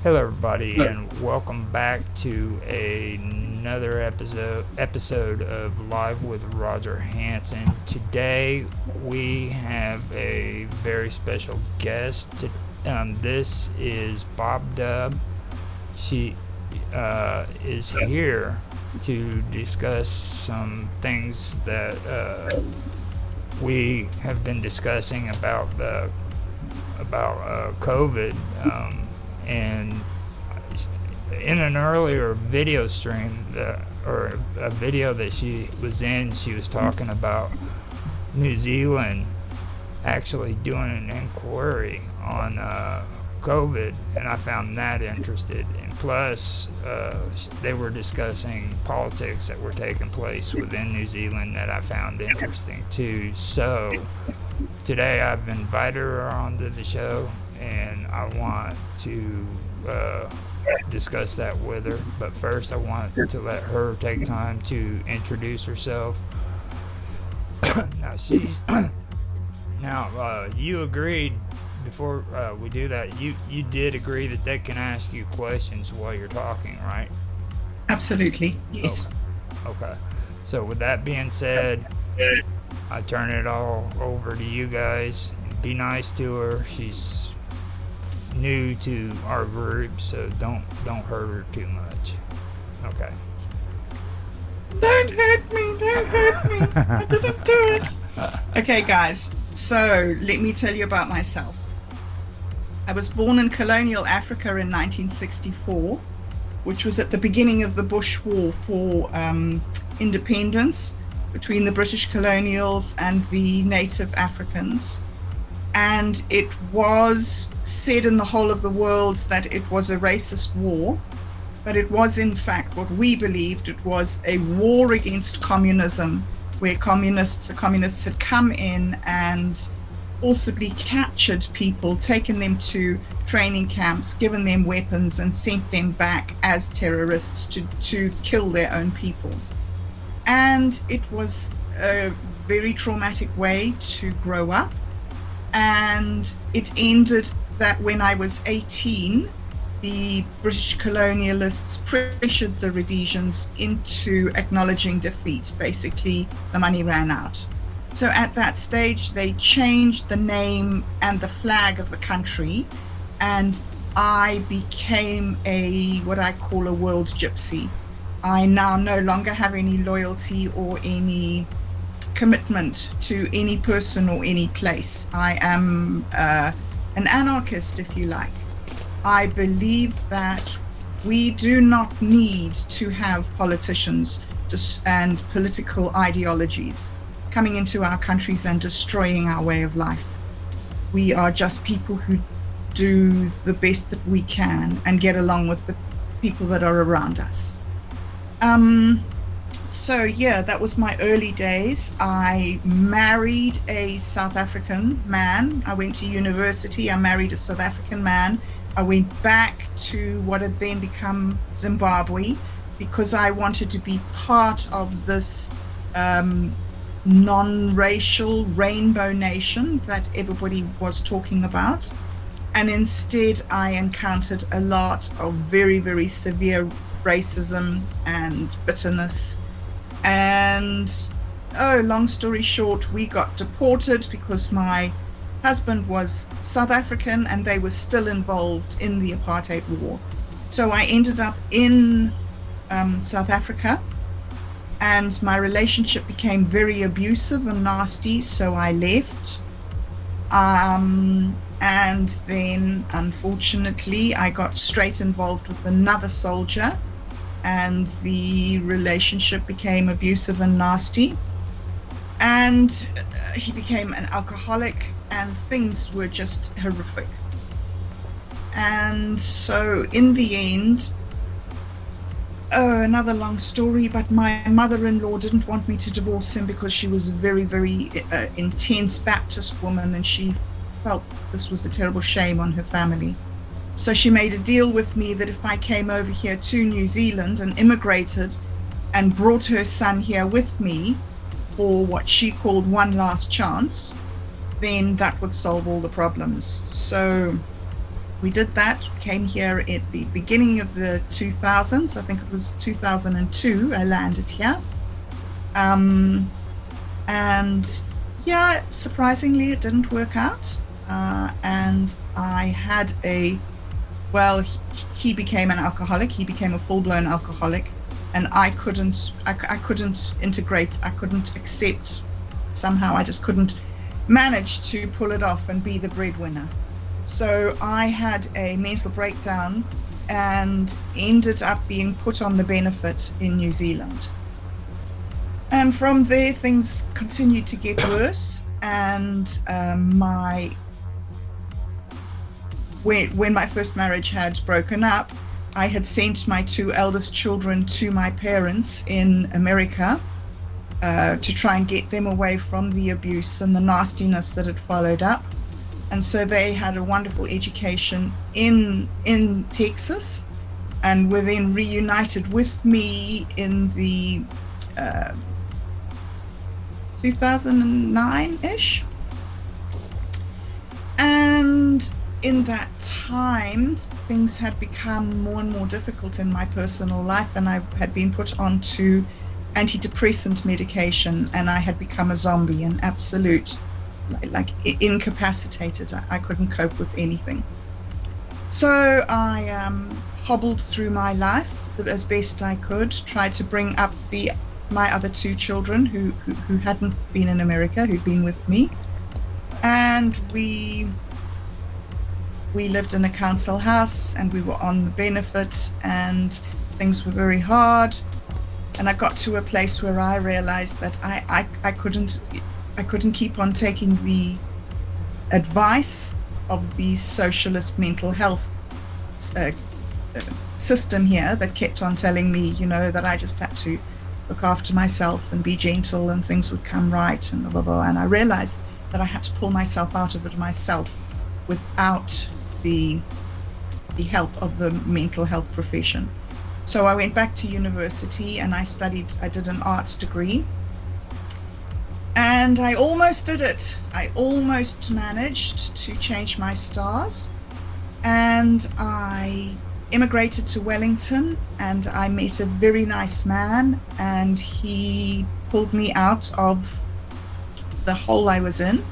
Hello, everybody, and welcome back to another episode of Live with Roger Hanson. Today, we have a very special guest. This is BobDub. She is here to discuss some things that we have been discussing about COVID. And in an earlier video stream or a video that she was in, she was talking about New Zealand actually doing an inquiry on COVID, and I found that interested. And plus, they were discussing politics that were taking place within New Zealand that I found interesting too. So today I've invited her onto the show, and I want to discuss that with her. But first, I want to let her take time to introduce herself. Now, you agreed before we do that. You did agree that they can ask you questions while you're talking, right? Absolutely, yes. Okay. So with that being said, I turn it all over to you guys. Be nice to her. She's new to our group, so don't hurt her too much. Okay. Don't hurt me, don't hurt me. I didn't do it. Okay, guys, so let me tell you about myself. I was born in colonial Africa in 1964, which was at the beginning of the Bush War for independence between the British colonials and the native Africans. And it was said in the whole of the world that it was a racist war, but it was in fact what we believed. It was a war against communism, where the communists had come in and forcibly captured people, taken them to training camps, given them weapons, and sent them back as terrorists to kill their own people. And it was a very traumatic way to grow up. And it ended that when I was 18, the British colonialists pressured the Rhodesians into acknowledging defeat. Basically, the money ran out. So at that stage, they changed the name and the flag of the country, and I became what I call a world gypsy. I now no longer have any loyalty or any commitment to any person or any place. I am an anarchist, if you like. I believe that we do not need to have politicians and political ideologies coming into our countries and destroying our way of life. We are just people who do the best that we can and get along with the people that are around us. So yeah, that was my early days. I married a South African man. I went to university. I married a South African man. I went back to what had then become Zimbabwe because I wanted to be part of this non-racial rainbow nation that everybody was talking about. And instead, I encountered a lot of very, very severe racism and bitterness. And long story short, we got deported because my husband was South African and they were still involved in the apartheid war. So I ended up in South Africa, and my relationship became very abusive and nasty, so I left. And then, unfortunately, I got straight involved with another soldier, and the relationship became abusive and nasty. And he became an alcoholic, and things were just horrific. And so in the end, another long story, but my mother-in-law didn't want me to divorce him because she was a very, very intense Baptist woman, and she felt this was a terrible shame on her family. So she made a deal with me that if I came over here to New Zealand and immigrated and brought her son here with me for what she called one last chance, then that would solve all the problems. So we did that. We came here at the beginning of the 2000s. I think it was 2002. I landed here. And yeah, surprisingly, it didn't work out. And I had he became an alcoholic. He became a full-blown alcoholic. And I couldn't integrate. I couldn't accept. Somehow I just couldn't manage to pull it off and be the breadwinner. So I had a mental breakdown and ended up being put on the benefit in New Zealand. And from there, things continued to get worse. And when my first marriage had broken up, I had sent my two eldest children to my parents in America to try and get them away from the abuse and the nastiness that had followed up. And so they had a wonderful education in Texas, and were then reunited with me in the 2009-ish. And in that time, things had become more and more difficult in my personal life, and I had been put onto antidepressant medication, and I had become a zombie, an absolute, like incapacitated. I couldn't cope with anything. So I hobbled through my life as best I could, tried to bring up my other two children who hadn't been in America, who'd been with me. And we lived in a council house, and we were on the benefit, and things were very hard. And I got to a place where I realized that I couldn't keep on taking the advice of the socialist mental health system here that kept on telling me, that I just had to look after myself and be gentle and things would come right and blah, blah, blah. And I realized that I had to pull myself out of it myself without the help of the mental health profession. So I went back to university and I did an arts degree. And I almost did it. I almost managed to change my stars. And I immigrated to Wellington, and I met a very nice man, and he pulled me out of the hole I was in.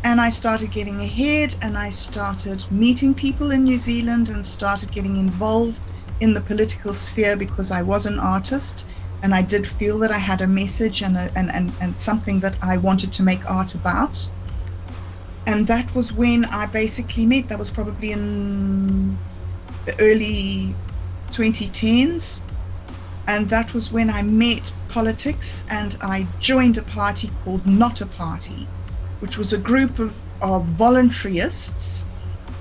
And I started getting ahead, and I started meeting people in New Zealand and started getting involved in the political sphere because I was an artist, and I did feel that I had a message and something that I wanted to make art about. And that was when I basically met. That was probably in the early 2010s. And that was when I met politics, and I joined a party called Not a Party, which was a group of voluntarists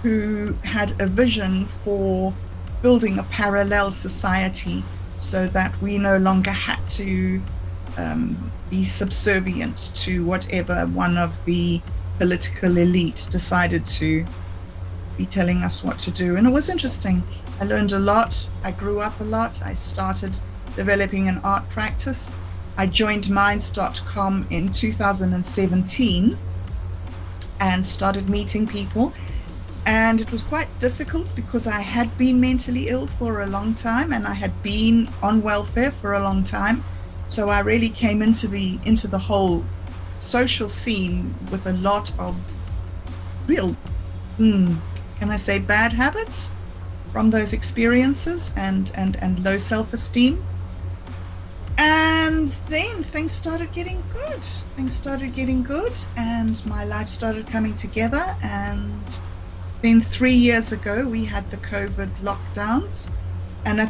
who had a vision for building a parallel society so that we no longer had to be subservient to whatever one of the political elite decided to be telling us what to do. And it was interesting. I learned a lot. I grew up a lot. I started developing an art practice. I joined Minds.com in 2017 and started meeting people. And it was quite difficult because I had been mentally ill for a long time, and I had been on welfare for a long time. So I really came into the whole social scene with a lot of real, can I say, bad habits from those experiences and low self-esteem. And then things started getting good. And my life started coming together. And then 3 years ago, we had the COVID lockdowns. And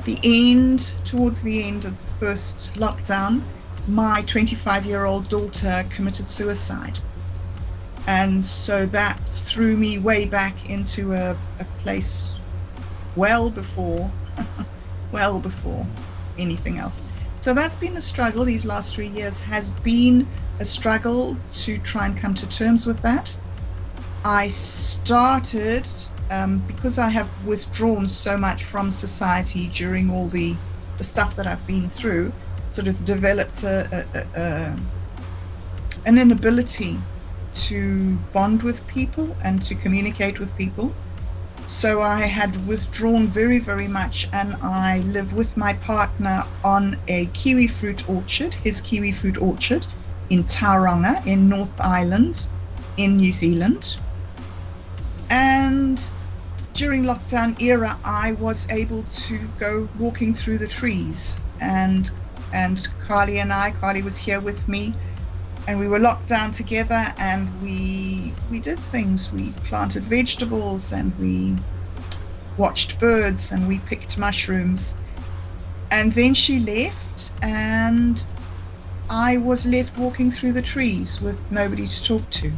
towards the end of the first lockdown, my 25-year-old daughter committed suicide. And so that threw me way back into a place well before anything else. So that's been a struggle. These last 3 years has been a struggle to try and come to terms with that. I started, because I have withdrawn so much from society during all the stuff that I've been through, sort of developed an inability to bond with people and to communicate with people. So I had withdrawn very, very much, and I live with my partner on a kiwi fruit orchard, his kiwi fruit orchard in Tauranga in North Island in New Zealand. And during lockdown era, I was able to go walking through the trees, and Carly was here with me, and we were locked down together, and we did things. We planted vegetables, and we watched birds, and we picked mushrooms. And then she left, and I was left walking through the trees with nobody to talk to.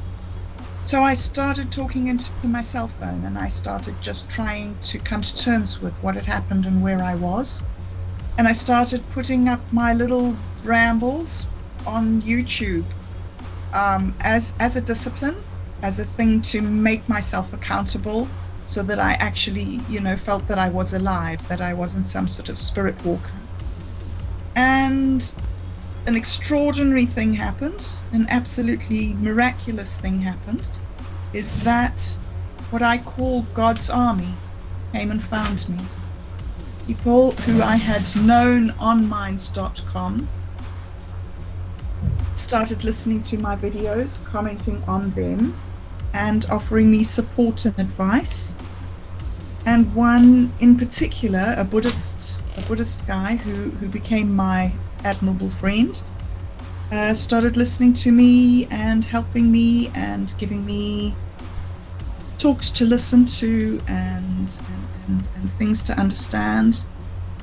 So I started talking into my cell phone, and I started just trying to come to terms with what had happened and where I was. And I started putting up my little rambles on YouTube as a discipline, as a thing to make myself accountable, so that I actually, felt that I was alive, that I wasn't some sort of spirit walker. And an extraordinary thing happened, an absolutely miraculous thing happened, is that what I call God's army came and found me. People who I had known on minds.com started listening to my videos, commenting on them, and offering me support and advice. And one in particular, a Buddhist guy who became my admirable friend, started listening to me and helping me and giving me talks to listen to and things to understand.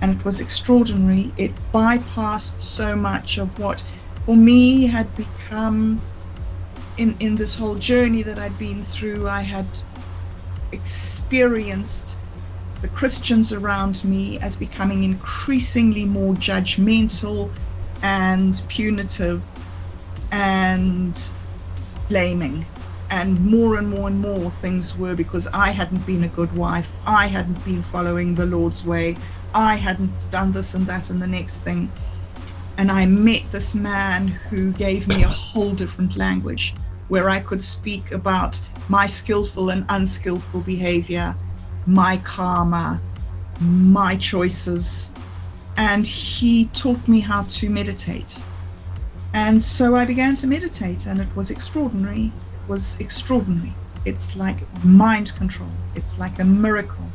And it was extraordinary. It bypassed so much of what for me had become in this whole journey that I'd been through. I had experienced the Christians around me as becoming increasingly more judgmental and punitive and blaming. And more things were because I hadn't been a good wife. I hadn't been following the Lord's way. I hadn't done this and that and the next thing. And I met this man who gave me a whole different language where I could speak about my skillful and unskillful behavior, my karma, my choices. And he taught me how to meditate. And so I began to meditate, and it was extraordinary. It was extraordinary. It's like mind control. It's like a miracle.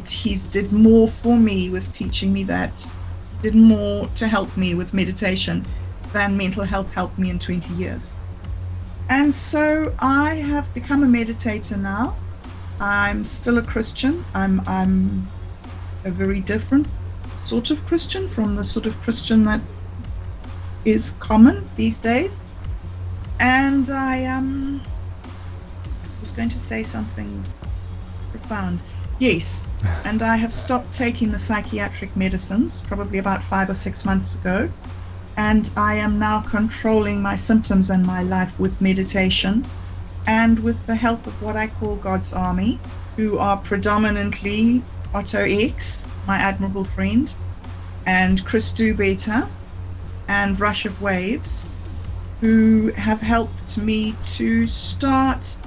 He did more for me with teaching me that, did more to help me with meditation than mental health helped me in 20 years. And so I have become a meditator now. I'm still a Christian. I'm a very different sort of Christian from the sort of Christian that is common these days. And I was going to say something profound. Yes, and I have stopped taking the psychiatric medicines probably about 5 or 6 months ago. And I am now controlling my symptoms and my life with meditation and with the help of what I call God's army, who are predominantly Otto X, my admirable friend, and Chris Do Better and Rush of Waves, who have helped me to start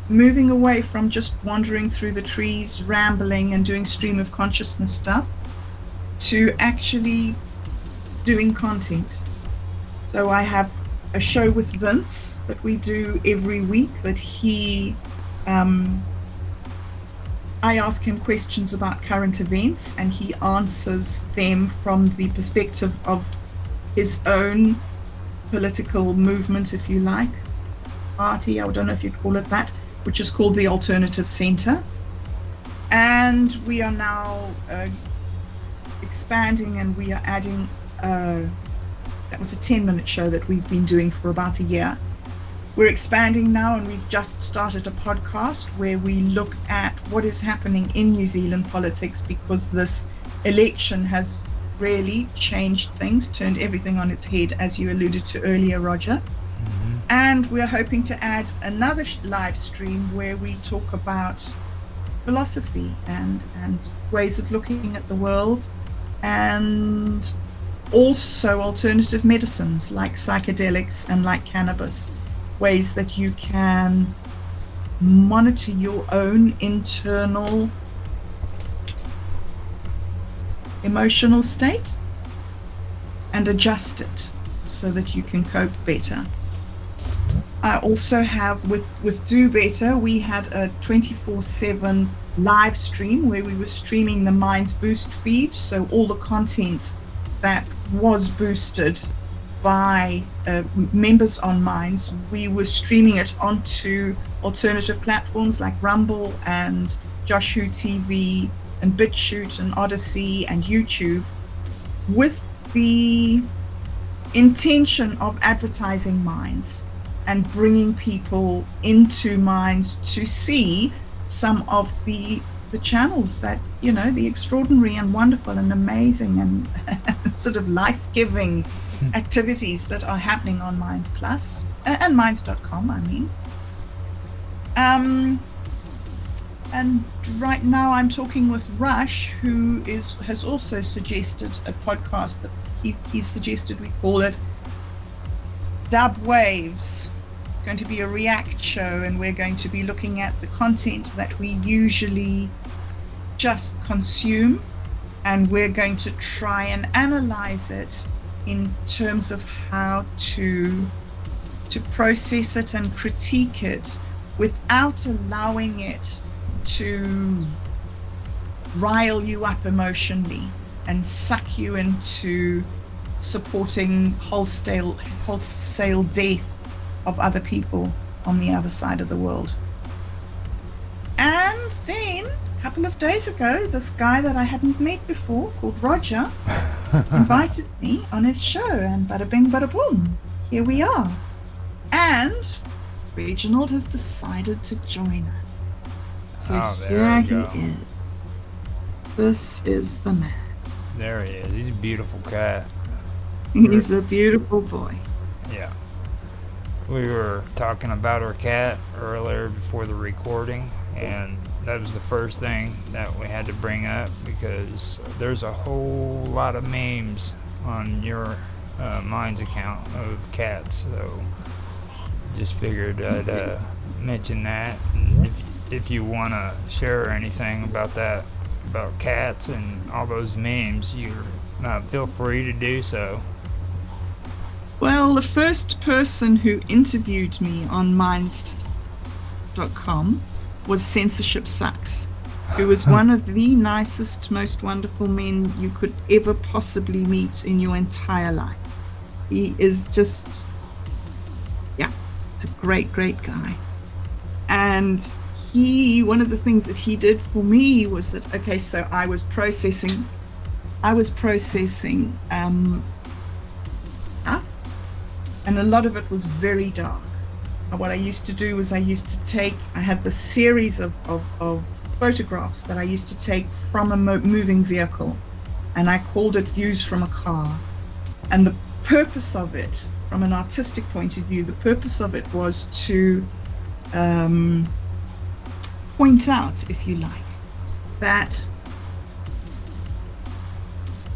moving away from just wandering through the trees, rambling and doing stream of consciousness stuff, to actually doing content. So I have a show with Vince that we do every week that I ask him questions about current events and he answers them from the perspective of his own political movement, if you like, party, I don't know if you'd call it that, which is called the Alternative Center. And we are now expanding, and we are adding that was a 10-minute show that we've been doing for about a year. We're expanding now, and we've just started a podcast where we look at what is happening in New Zealand politics, because this election has really changed things, turned everything on its head, as you alluded to earlier, Roger. Mm-hmm. And we're hoping to add another live stream where we talk about philosophy and ways of looking at the world, and also alternative medicines like psychedelics and like cannabis, ways that you can monitor your own internal emotional state and adjust it so that you can cope better. I also have with Do Better, we had a 24/7 live stream where we were streaming the Minds Boost feed. So all the content that was boosted by members on Minds, we were streaming it onto alternative platforms like Rumble and Joshua TV and BitChute and Odyssey and YouTube, with the intention of advertising Minds and bringing people into Minds to see some of the channels that, you know, the extraordinary and wonderful and amazing and sort of life-giving activities that are happening on Minds Plus and Minds.com, I mean. And right now I'm talking with Rush, who has also suggested a podcast that he suggested we call it Dub Waves. Going to be a react show, and we're going to be looking at the content that we usually just consume, and we're going to try and analyze it in terms of how to process it and critique it without allowing it to rile you up emotionally and suck you into supporting wholesale death of other people on the other side of the world. And then a couple of days ago, this guy that I hadn't met before, called Roger, invited me on his show, and bada bing bada boom, here we are. And Reginald has decided to join us. So here he is. This is the man. There he is. He's a beautiful cat. He's a beautiful boy. Yeah. We were talking about our cat earlier before the recording, and that was the first thing that we had to bring up, because there's a whole lot of memes on your Minds account of cats, so just figured I'd mention that. And if you want to share anything about that, about cats and all those memes, you feel free to do so. Well, the first person who interviewed me on Minds.com was Censorship Sucks, who was one of the nicest, most wonderful men you could ever possibly meet in your entire life. He is just, yeah, it's a great, great guy. And one of the things that he did for me was that, okay, so I was processing stuff, and a lot of it was very dark. And what I used to do was I had the series of photographs that I used to take from a moving vehicle, and I called it Views from a Car. And the purpose of it, from an artistic point of view, the purpose of it was to point out, if you like, that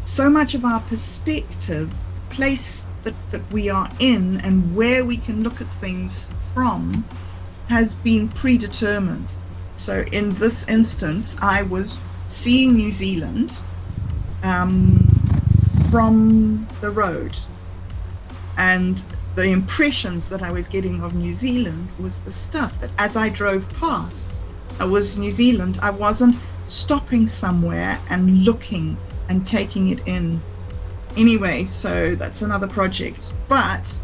so much of our perspective, place that we are in and where we can look at things from, has been predetermined. So in this instance, I was seeing New Zealand from the road, and the impressions that I was getting of New Zealand was the stuff that as I drove past, I was New Zealand. I wasn't stopping somewhere and looking and taking it in. Anyway, so that's another project. But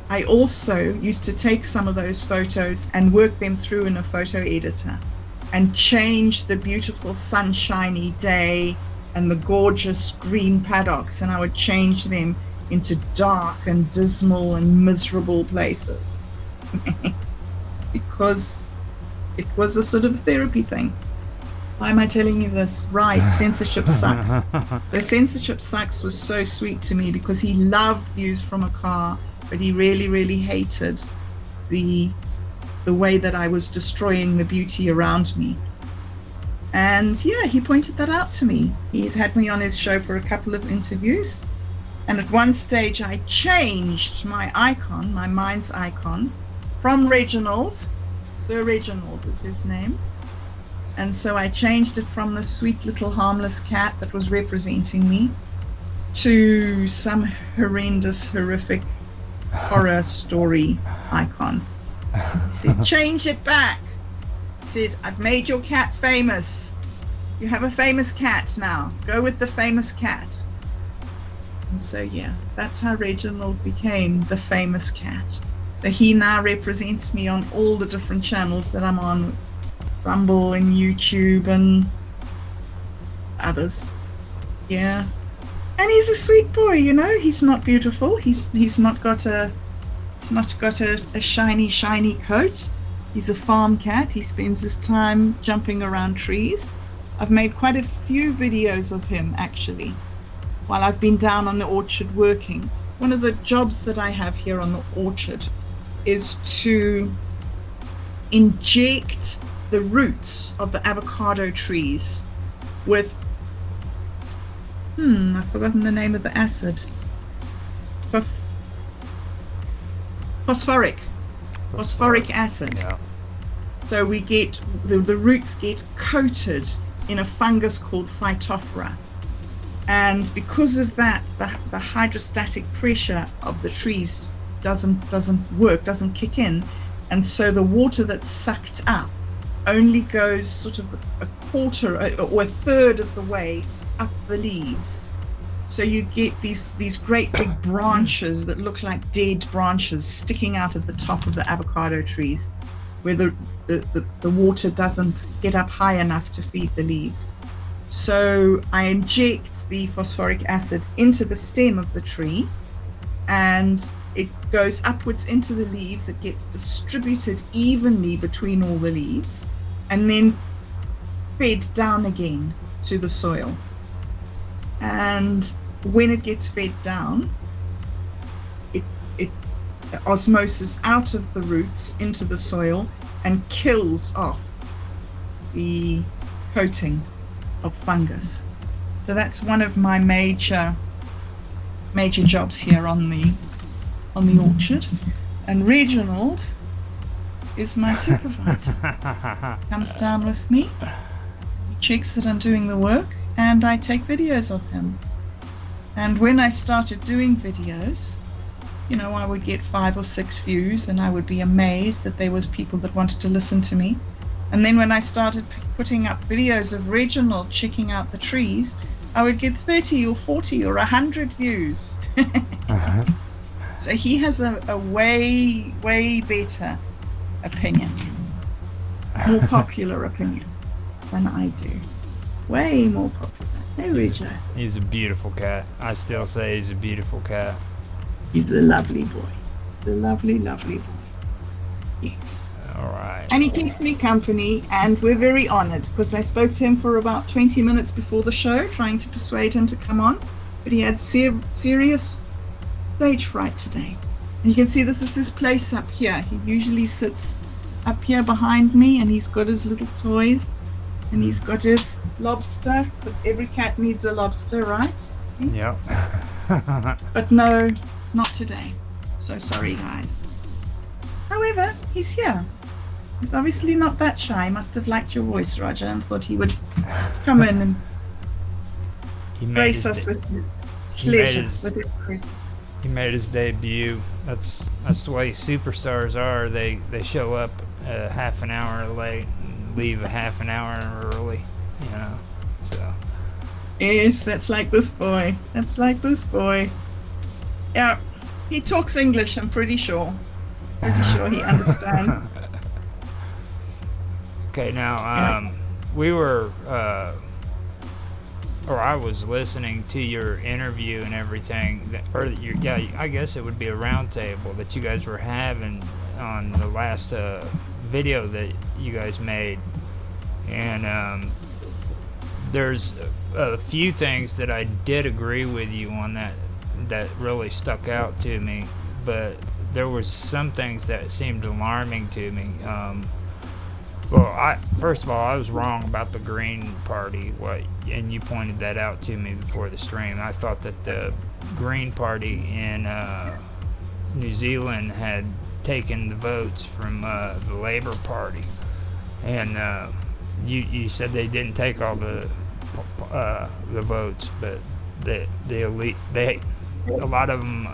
I also used to take some of those photos and work them through in a photo editor and change the beautiful sunshiny day and the gorgeous green paddocks, and I would change them into dark and dismal and miserable places because it was a sort of therapy thing. Why am I telling you this? Right, Censorship Sucks. So Censorship Sucks was so sweet to me because he loved Views from a Car, but he really, really hated the way that I was destroying the beauty around me. And yeah, he pointed that out to me. He's had me on his show for a couple of interviews. And at one stage I changed my icon, my Minds icon, from Reginald Sir Reginald is his name. And so I changed it from the sweet little harmless cat that was representing me to some horrendous, horrific horror story icon. He said, change it back. He said, I've made your cat famous. You have a famous cat now. Go with the famous cat. And so, yeah, that's how Reginald became the famous cat. So he now represents me on all the different channels that I'm on, Rumble and YouTube and others. Yeah. And he's a sweet boy, you know. He's not beautiful. He's not got a shiny coat. He's a farm cat. He spends his time jumping around trees. I've made quite a few videos of him actually while I've been down on the orchard working. One of the jobs that I have here on the orchard is to inject the roots of the avocado trees with I've forgotten the name of the acid. Phosphoric acid. Yeah. So we get the roots get coated in a fungus called Phytophthora, and because of that, the hydrostatic pressure of the trees doesn't kick in, and so the water that's sucked up only goes sort of a quarter or a third of the way up the leaves. So you get these great big branches that look like dead branches sticking out at the top of the avocado trees, where the water doesn't get up high enough to feed the leaves. So I inject the phosphoric acid into the stem of the tree, and it goes upwards into the leaves. It gets distributed evenly between all the leaves, and then fed down again to the soil. And when it gets fed down, it osmosis out of the roots into the soil and kills off the coating of fungus. So that's one of my major jobs here on the orchard. And Reginald is my supervisor. Comes down with me, he checks that I'm doing the work, and I take videos of him. And when I started doing videos, you know, I would get 5 or 6 views, and I would be amazed that there was people that wanted to listen to me. And then when I started putting up videos of Reginald checking out the trees, I would get 30 or 40 or 100 views. So he has a way better opinion, more popular opinion than I do. Way more popular. Hey, Rijo. He's a beautiful cat. I still say he's a beautiful cat. He's a lovely boy. He's a lovely, lovely boy. Yes. All right. And he keeps me company, and we're very honored because I spoke to him for about 20 minutes before the show, trying to persuade him to come on, but he had serious stage fright today. And you can see this is his place up here. He usually sits up here behind me, and he's got his little toys, and he's got his lobster, because every cat needs a lobster, right? Yes. Yep. But no, not today. So sorry, guys. However, he's here. He's obviously not that shy. He must have liked your voice, Roger, and thought he would come in and grace us with his pleasure. He made his debut. That's the way superstars are. They show up half an hour late and leave a half an hour early, you know. So yes, that's like this boy. Yeah, he talks English, I'm pretty sure. Pretty sure he understands. Okay, now we were or I was listening to your interview and everything, I guess it would be a round table that you guys were having on the last video that you guys made, and there's a few things that I did agree with you on that really stuck out to me, but there was some things that seemed alarming to me. Well, first of all, I was wrong about the Green Party, and you pointed that out to me before the stream. I thought that the Green Party in New Zealand had taking the votes from the Labor Party, and you said they didn't take all the votes, but the elite, a lot of them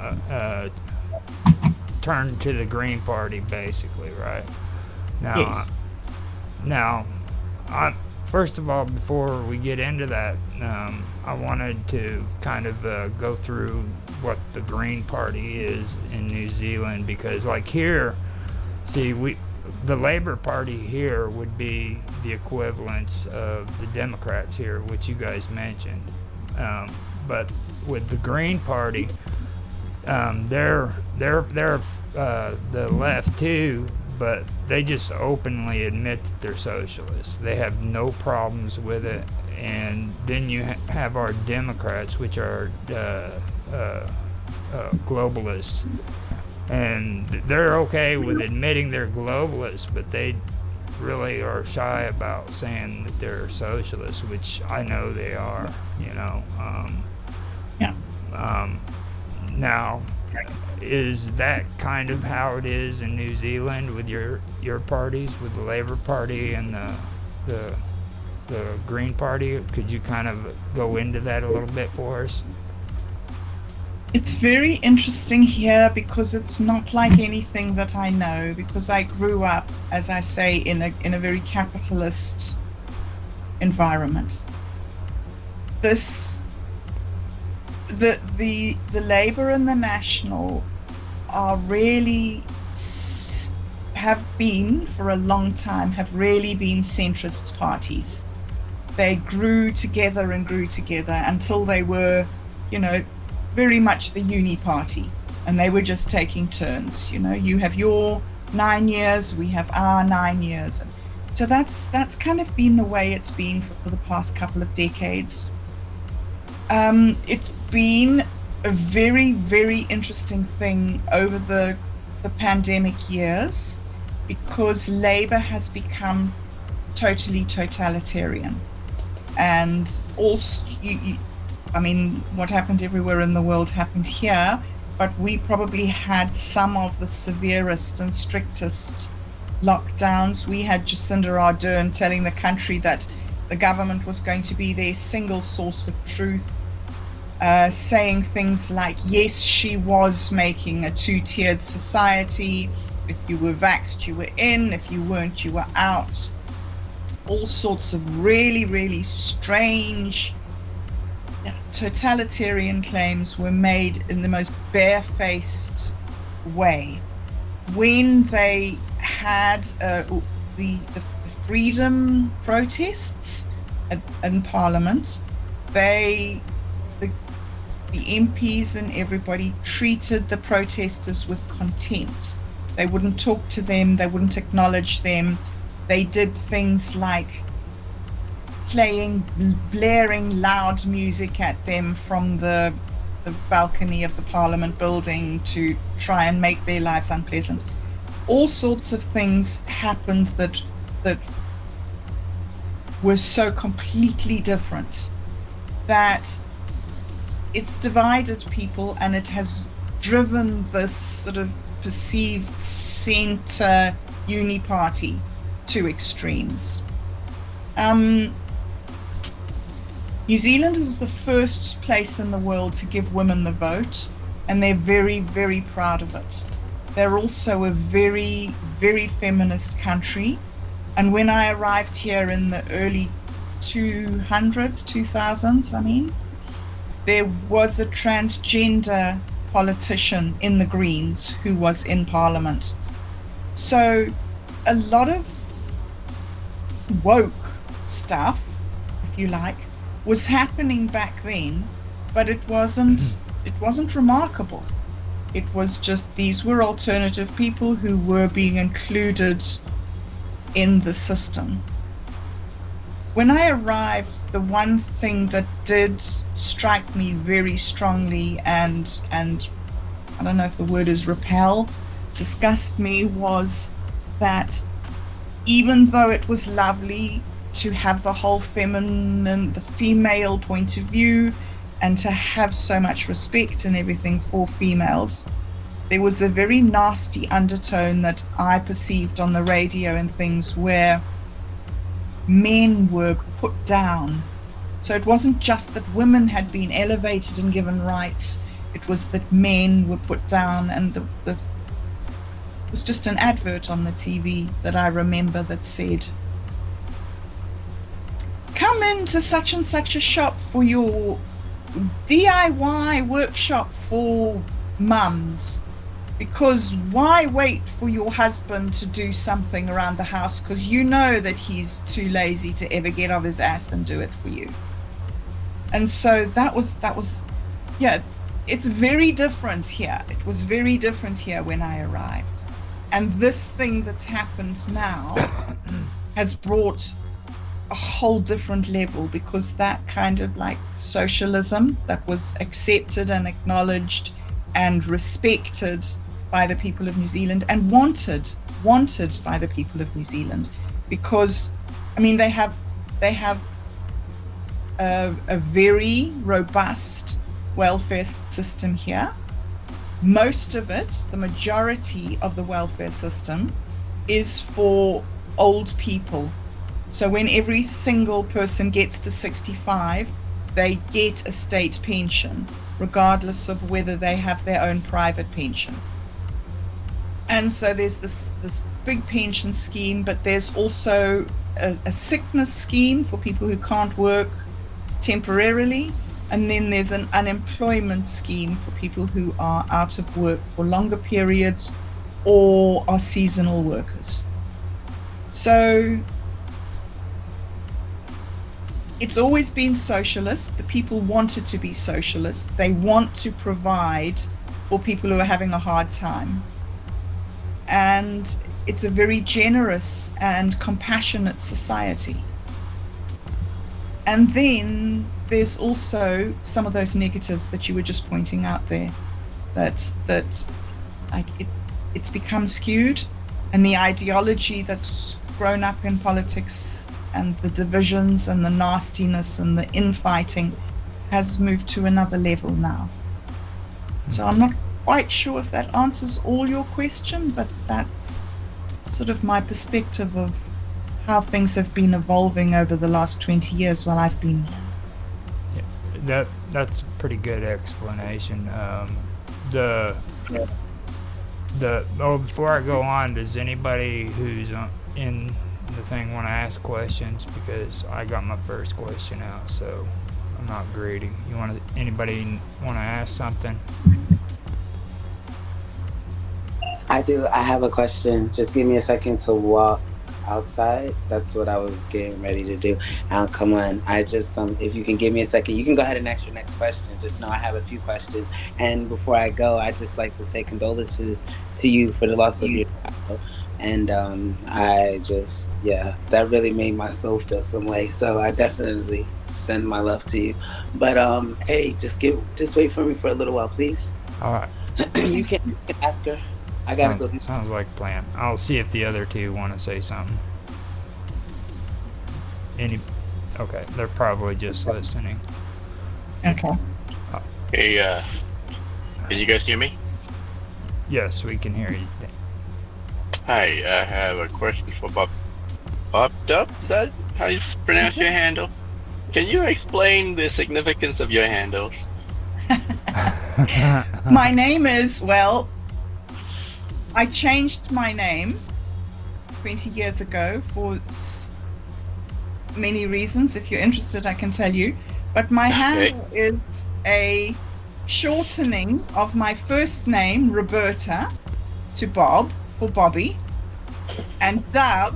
turned to the Green Party, basically, right? Now, Yes. now, first of all, before we get into that, I wanted to kind of go through what the Green Party is in New Zealand, because like here, see, the Labor Party here would be the equivalents of the Democrats here, which you guys mentioned. But with the Green Party, they're the left too, but they just openly admit that they're socialists. They have no problems with it. And then you have our Democrats, which are globalists, and they're okay with admitting they're globalists, but they really are shy about saying that they're socialists, which I know they are, you know. Yeah. Now, is that kind of how it is in New Zealand with your parties, with the Labor Party and the Green Party? Could you kind of go into that a little bit for us? It's very interesting here because it's not like anything that I know, because I grew up, as I say, in a very capitalist environment. The Labour and the National are really have been for a long time, have really been centrist parties. They grew together until they were, you know, very much the uni party, and they were just taking turns. You know, you have your 9 years, we have our 9 years. And so that's kind of been the way it's been for the past couple of decades. It's been a very, very interesting thing over the pandemic years, because Labour has become totally totalitarian. And also, I mean, what happened everywhere in the world happened here, but we probably had some of the severest and strictest lockdowns. We had Jacinda Ardern telling the country that the government was going to be their single source of truth, saying things like, yes, she was making a two-tiered society. If you were vaxxed, you were in. If you weren't, you were out. All sorts of really, really strange totalitarian claims were made in the most barefaced way. When they had the freedom protests in Parliament, the MPs and everybody treated the protesters with contempt. They wouldn't talk to them, they wouldn't acknowledge them. They did things like blaring loud music at them from the balcony of the Parliament building to try and make their lives unpleasant. All sorts of things happened that were so completely different that it's divided people, and it has driven this sort of perceived centre uni party to extremes. New Zealand was the first place in the world to give women the vote, and they're very, very proud of it. They're also a very, very feminist country. And when I arrived here in the early 2000s, I mean, there was a transgender politician in the Greens who was in Parliament. So a lot of woke stuff, if you like, was happening back then, but it wasn't remarkable. It was just these were alternative people who were being included in the system. When I arrived, the one thing that did strike me very strongly and I don't know if the word is repel, disgust me, was that even though it was lovely to have the whole the female point of view and to have so much respect and everything for females, there was a very nasty undertone that I perceived on the radio and things where men were put down. So it wasn't just that women had been elevated and given rights, it was that men were put down. And it was just an advert on the TV that I remember that said, come into such and such a shop for your DIY workshop for mums, because why wait for your husband to do something around the house, because you know that he's too lazy to ever get off his ass and do it for you. And so that was yeah, it's very different here. It was very different here when I arrived. And this thing that's happened now has brought a whole different level, because that kind of like socialism that was accepted and acknowledged and respected by the people of New Zealand and wanted by the people of New Zealand, because I mean they have a very robust welfare system here. Most of it, the majority of the welfare system, is for old people. So when every single person gets to 65, they get a state pension, regardless of whether they have their own private pension. And so there's this big pension scheme, but there's also a sickness scheme for people who can't work temporarily. And then there's an unemployment scheme for people who are out of work for longer periods or are seasonal workers. So it's always been socialist. The people want it to be socialist. They want to provide for people who are having a hard time. And it's a very generous and compassionate society. And then there's also some of those negatives that you were just pointing out there, that like it's become skewed, and the ideology that's grown up in politics and the divisions and the nastiness and the infighting has moved to another level now. So I'm not quite sure if that answers all your question, but that's sort of my perspective of how things have been evolving over the last 20 years while I've been here. Yeah, that's a pretty good explanation. Before I go on, does anybody who's in the thing want to ask questions? Because I got my first question out, so I'm not greedy. Anybody want to ask something? I do. I have a question. Just give me a second to walk outside. That's what I was getting ready to do. I'll come on. I just if you can give me a second, you can go ahead and ask your next question. Just know I have a few questions. And before I go, I just like to say condolences to you for the loss of your child. And that really made my soul feel some way. So I definitely send my love to you. But hey, just wait for me for a little while, please. All right. You can ask her. I gotta go. Sounds like a plan. I'll see if the other two want to say something. Okay, they're probably just listening. Okay. Hey, can you guys hear me? Yes, we can hear you. Hi, I have a question for BobDub. Is that how you pronounce your handle? Can you explain the significance of your handles? My name is, well, I changed my name 20 years ago for many reasons. If you're interested, I can tell you. But my handle is a shortening of my first name, Roberta, to Bob, for Bobby. And Dub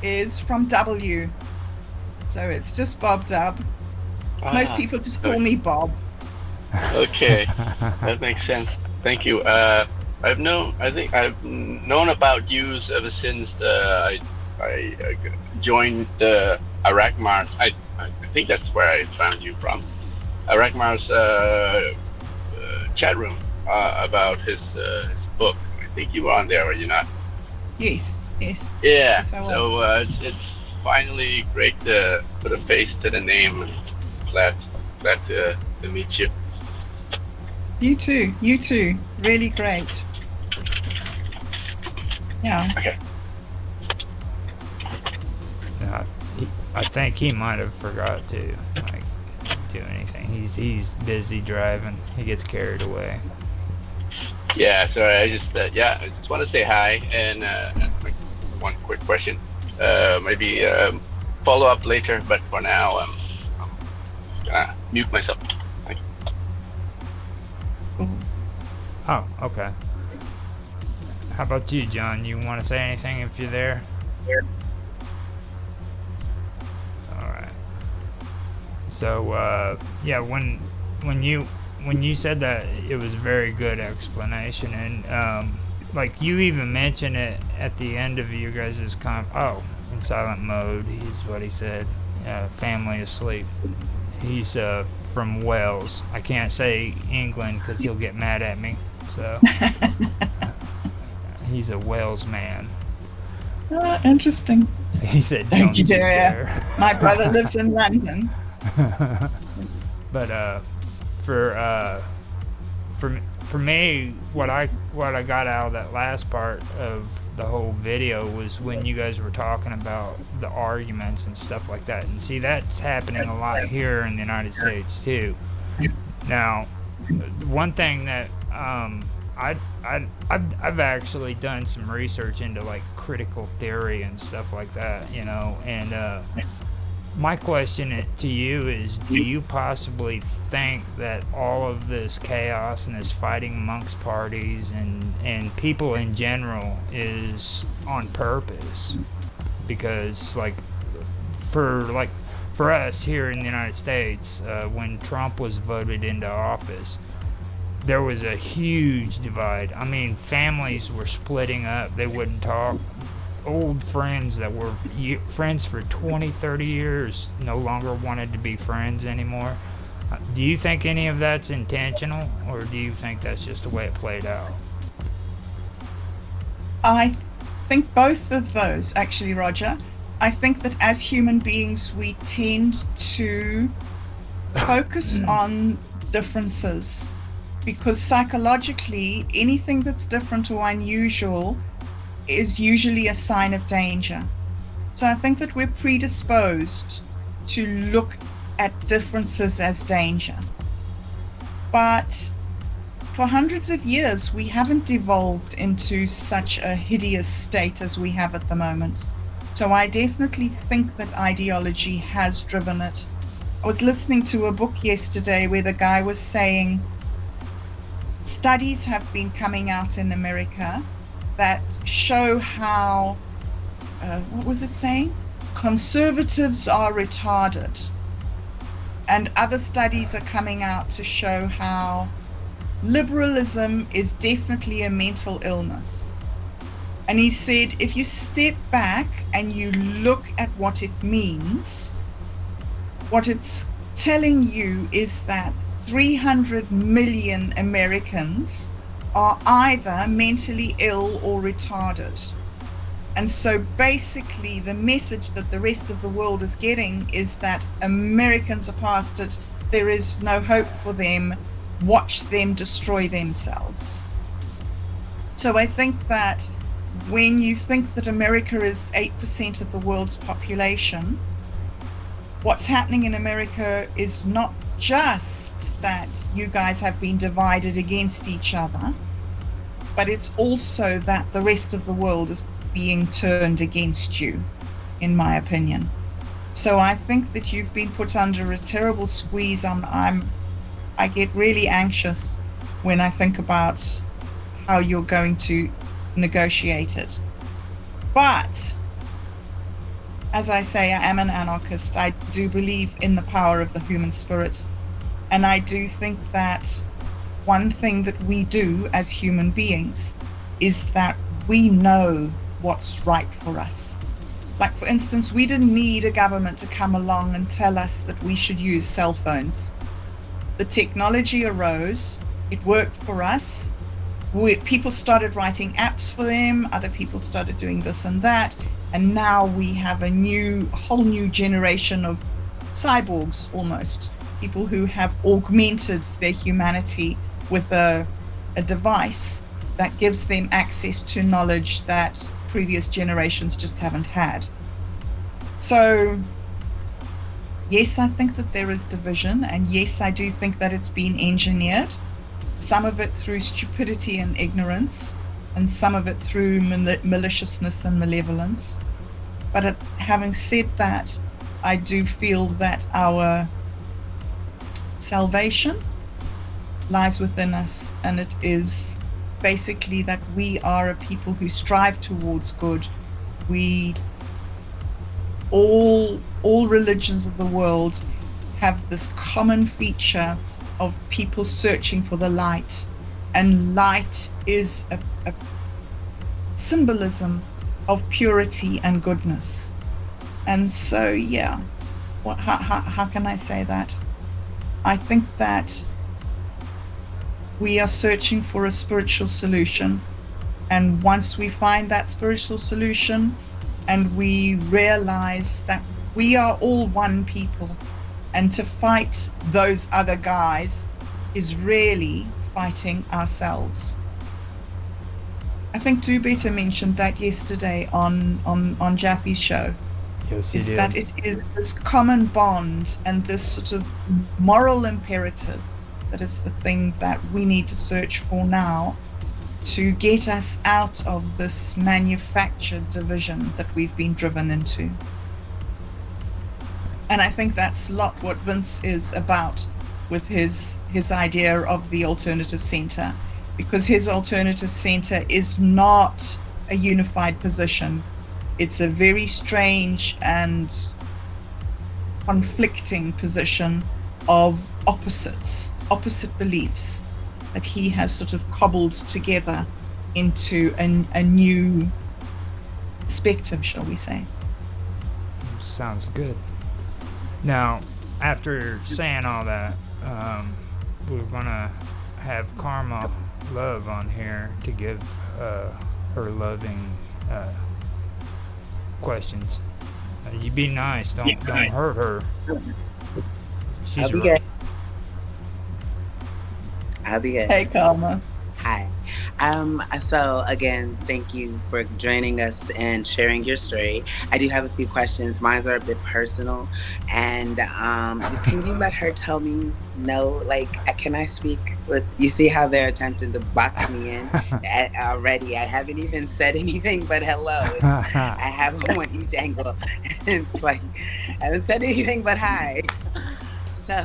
is from W. So it's just BobDub. Most people just call me Bob. Okay, that makes sense. Thank you. I've known about you ever since I joined the Iraq Mars. I think that's where I found you from. Iraq Mars chat room about his book. I think you were on there, or you're not? Yes. Yeah. Yes, So it's finally great to put a face to the name. And glad to meet you. You too. Really great. Yeah. Okay. I think he might have forgot to like do anything. He's busy driving. He gets carried away. Yeah. So I just want to say hi and ask my one quick question. Maybe follow up later, but for now, I'm gonna mute myself. Thanks. Ooh. Oh, okay. How about you, John? You want to say anything if you're there? All right. So yeah, when you said that, it was a very good explanation, and like you even mentioned it at the end of you guys' in silent mode. He's what he said. Family asleep. He's from Wales. I can't say England because he'll get mad at me. So he's a Wales man. Interesting. He said, Don't "Don't you you dare." dare." My brother lives in London. But for me, what I got out of that last part of the whole video was when you guys were talking about the arguments and stuff like that. And see, that's happening a lot here in the United States too. Now, one thing that I've actually done some research into like critical theory and stuff like that, you know, and my question to you is, do you possibly think that all of this chaos and this fighting amongst parties and people in general is on purpose? Because for us here in the United States, when Trump was voted into office, there was a huge divide. I mean, families were splitting up. They wouldn't talk. Old friends that were friends for 20, 30 years no longer wanted to be friends anymore. Do you think any of that's intentional, or do you think that's just the way it played out? I think both of those, actually, Roger. I think that as human beings, we tend to focus on differences because psychologically, anything that's different or unusual is usually a sign of danger. So I think that we're predisposed to look at differences as danger. But for hundreds of years, we haven't devolved into such a hideous state as we have at the moment. So I definitely think that ideology has driven it. I was listening to a book yesterday where the guy was saying studies have been coming out in America that show how, what was it saying? Conservatives are retarded. And other studies are coming out to show how liberalism is definitely a mental illness. And he said, if you step back and you look at what it means, what it's telling you is that 300 million Americans are either mentally ill or retarded. And so basically the message that the rest of the world is getting is that Americans are past it, there is no hope for them, watch them destroy themselves. So I think that when you think that America is 8% of the world's population, what's happening in America is not just that you guys have been divided against each other, but it's also that the rest of the world is being turned against you, in my opinion. So I think that you've been put under a terrible squeeze. I get really anxious when I think about how you're going to negotiate it. But as I say, I am an anarchist. I do believe in the power of the human spirit. And I do think that one thing that we do as human beings is that we know what's right for us. Like, for instance, we didn't need a government to come along and tell us that we should use cell phones. The technology arose, it worked for us. People started writing apps for them, other people started doing this and that, and now we have a whole new generation of cyborgs almost, people who have augmented their humanity with a device that gives them access to knowledge that previous generations just haven't had. So yes, I think that there is division, and yes, I do think that it's been engineered, some of it through stupidity and ignorance, and some of it through maliciousness and malevolence. But having said that, I do feel that our salvation lies within us, and it is basically that we are a people who strive towards good. All religions of the world have this common feature of people searching for the light, and light is a symbolism of purity and goodness. And so, yeah, how can I say that? I think that we are searching for a spiritual solution, and once we find that spiritual solution and we realize that we are all one people, and to fight those other guys is really fighting ourselves. I think Do Better mentioned that yesterday on Jaffe's show. Yes, he did. That it is this common bond and this sort of moral imperative that is the thing that we need to search for now to get us out of this manufactured division that we've been driven into. And I think that's a lot what Vince is about with his idea of the alternative center, because his alternative center is not a unified position. It's a very strange and conflicting position of opposite beliefs that he has sort of cobbled together into a new perspective, shall we say. Sounds good. Now, after saying all that, we're gonna have Karma Love on here to give her loving questions. You be nice. Don't hurt her. She's I'll be good. Hey, Karma. Hi. So again, thank you for joining us and sharing your story. I do have a few questions. Mine are a bit personal, and can you let her tell me no? Like, can I speak with? You see how they're attempting to box me in already? I haven't even said anything but hello. I have them on each angle. It's like I haven't said anything but hi. So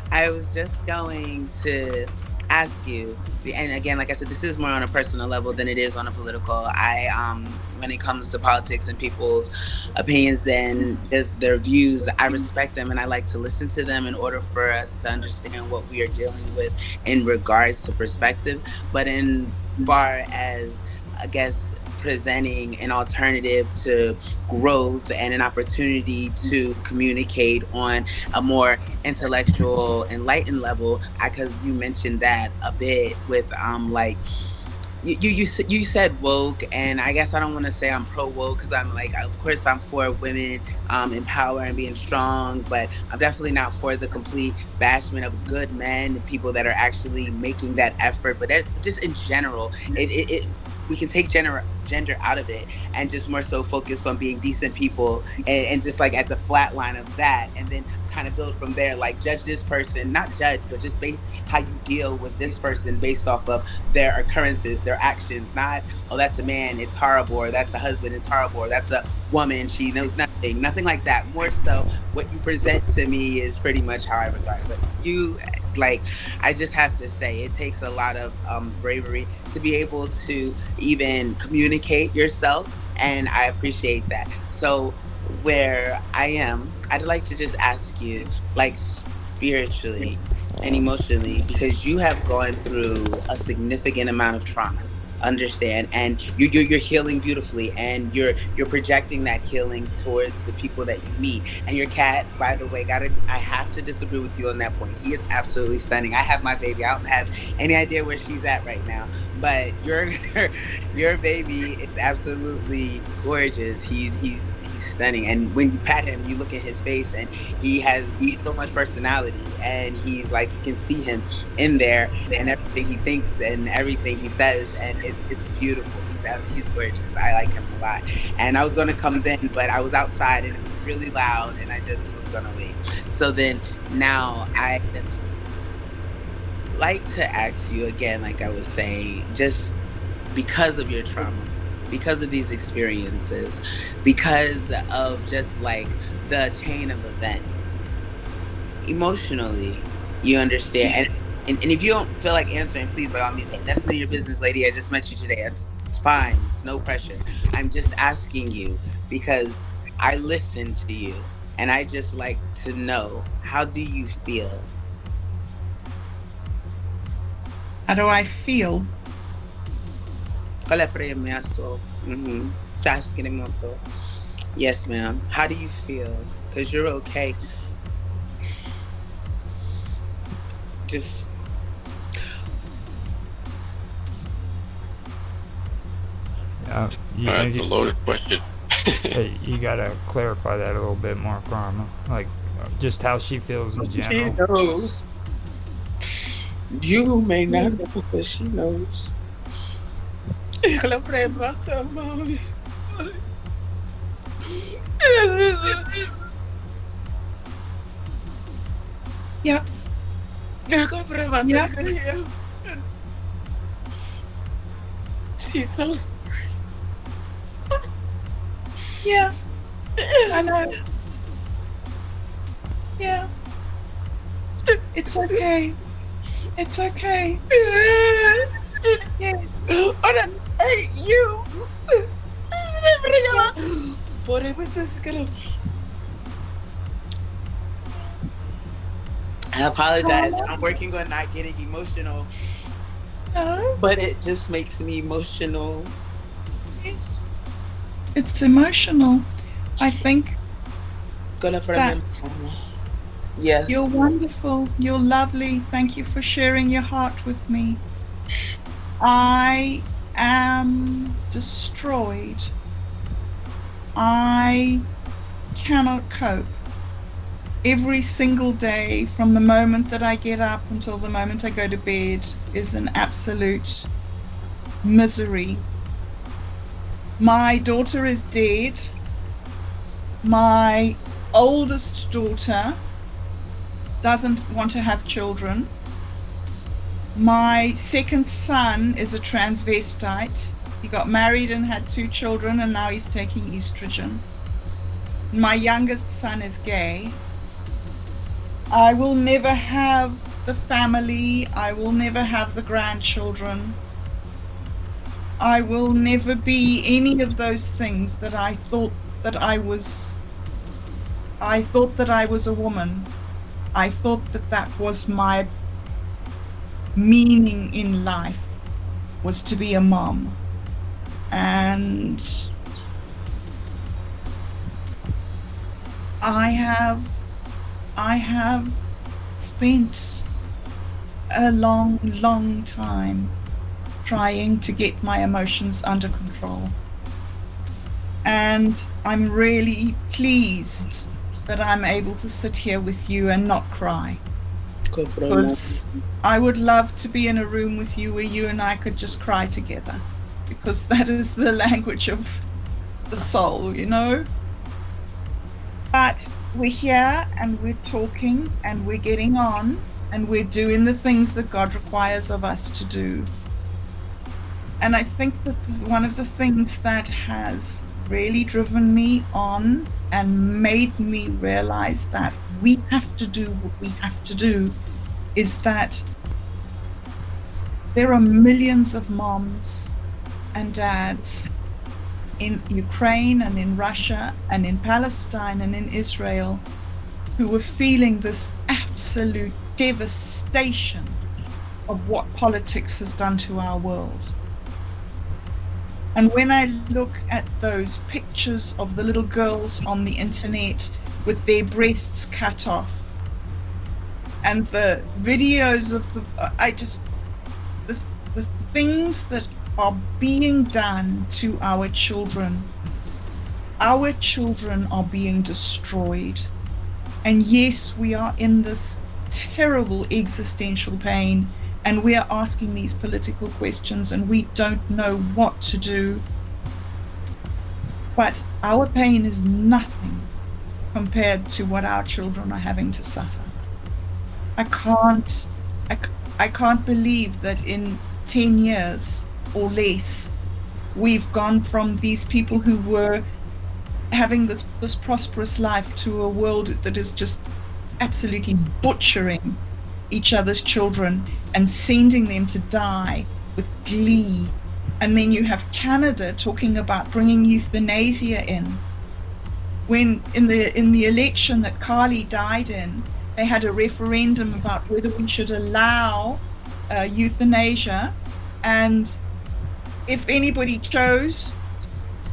I was just going to ask you, and again, like I said, this is more on a personal level than it is on a political. When it comes to politics and people's opinions and just their views, I respect them and I like to listen to them in order for us to understand what we are dealing with in regards to perspective. But in far as, I guess, presenting an alternative to growth and an opportunity to communicate on a more intellectual, enlightened level, because you mentioned that a bit with like you said woke, and I guess I don't want to say I'm pro woke because I'm like, of course I'm for women in power and being strong, but I'm definitely not for the complete bashment of good men and people that are actually making that effort. But that's just in general, we can take gender out of it and just more so focus on being decent people and just like at the flat line of that, and then kind of build from there. Like, judge this person, not judge, but just base how you deal with this person based off of their occurrences, their actions. Not, oh, that's a man, it's horrible, or that's a husband, it's horrible, or that's a woman, she knows nothing like that. More so what you present to me is pretty much how I regard. But you, like, I just have to say it takes a lot of bravery to be able to even communicate yourself, and I appreciate that. So where I am, I'd like to just ask you, like, spiritually and emotionally, because you have gone through a significant amount of trauma, understand, and you're healing beautifully, and you're projecting that healing towards the people that you meet. And your cat, by the way, I have to disagree with you on that point. He is absolutely stunning. I have my baby. I don't have any idea where she's at right now, but your baby is absolutely gorgeous. He's stunning, and when you pat him, you look at his face, and he's so much personality, and he's like, you can see him in there and everything he thinks and everything he says, and it's beautiful. He's He's gorgeous. I like him a lot. And I was gonna come then, but I was outside and it was really loud, and I just was gonna wait. So then now I like to ask you again, like I was saying, just because of your trauma, because of these experiences, because of just like the chain of events, emotionally, you understand. And if you don't feel like answering, please by all means say, that's none of your business, lady. I just met you today. It's fine. It's no pressure. I'm just asking you because I listen to you and I just like to know, how do you feel? How do I feel? Yes, ma'am. How do you feel? Because you're okay. Just You That's think a loaded question. hey, you gotta clarify that a little bit more, Karma. Like, just how she feels in she general. knows. You may not know, but she knows. Yeah. Yeah. She's so Yeah. I know. Yeah. It's okay. It's okay. Yes. I hate you. I apologize. I'm working on not getting emotional, No. but it just makes me emotional. Yes. It's emotional. I think that Yes. you're wonderful. You're lovely. Thank you for sharing your heart with me. I am destroyed. I cannot cope. Every single day, from the moment that I get up until the moment I go to bed, is an absolute misery. My daughter is dead. My oldest daughter doesn't want to have children. My second son is a transvestite. He got married and had 2 children, and now he's taking estrogen. My youngest son is gay. I will never have the family. I will never have the grandchildren. I will never be any of those things that I thought that I was. I thought that I was a woman. I thought that that was my meaning in life, was to be a mom. And I have spent a long time trying to get my emotions under control. And I'm really pleased that I'm able to sit here with you and not cry. Because I would love to be in a room with you where you and I could just cry together, because that is the language of the soul, you know? But we're here and we're talking and we're getting on and we're doing the things that God requires of us to do. And I think that one of the things that has really driven me on and made me realize that we have to do what we have to do is that there are millions of moms and dads in Ukraine and in Russia and in Palestine and in Israel who are feeling this absolute devastation of what politics has done to our world. And when I look at those pictures of the little girls on the internet with their breasts cut off, and the videos of the things that are being done to our children are being destroyed. And yes, we are in this terrible existential pain and we are asking these political questions and we don't know what to do. But our pain is nothing compared to what our children are having to suffer. I can't believe that in 10 years or less, we've gone from these people who were having this prosperous life to a world that is just absolutely butchering each other's children and sending them to die with glee. And then you have Canada talking about bringing euthanasia in. When in the election that Carly died in, they had a referendum about whether we should allow euthanasia, and if anybody chose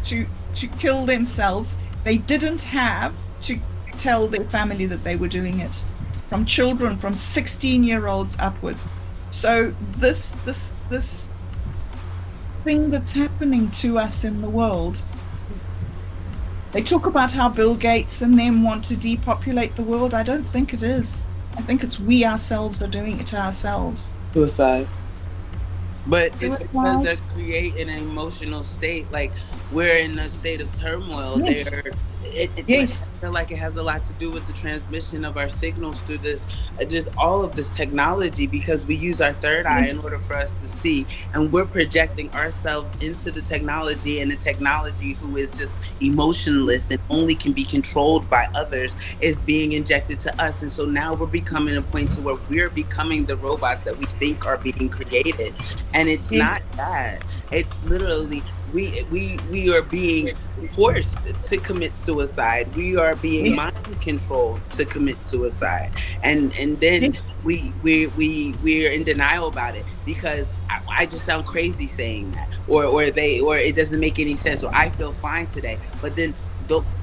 to kill themselves, they didn't have to tell their family that they were doing it. From children, from 16-year-olds upwards. So this thing that's happening to us in the world. They talk about how Bill Gates and them want to depopulate the world. I don't think it is. I think it's we ourselves are doing it to ourselves. Suicide. But it's because they're creating an emotional state. Like, we're in a state of turmoil. Yes. Yes. I feel like it has a lot to do with the transmission of our signals through this, just all of this technology, because we use our third eye in order for us to see, and we're projecting ourselves into the technology, and the technology, who is just emotionless and only can be controlled by others, is being injected to us. And so now we're becoming a point to where we're becoming the robots that we think are being created, and it's not that. It's literally we are being forced to commit suicide. We are being mind controlled to commit suicide, and then we're in denial about it, because I just sound crazy saying that, or it doesn't make any sense, or I feel fine today. But then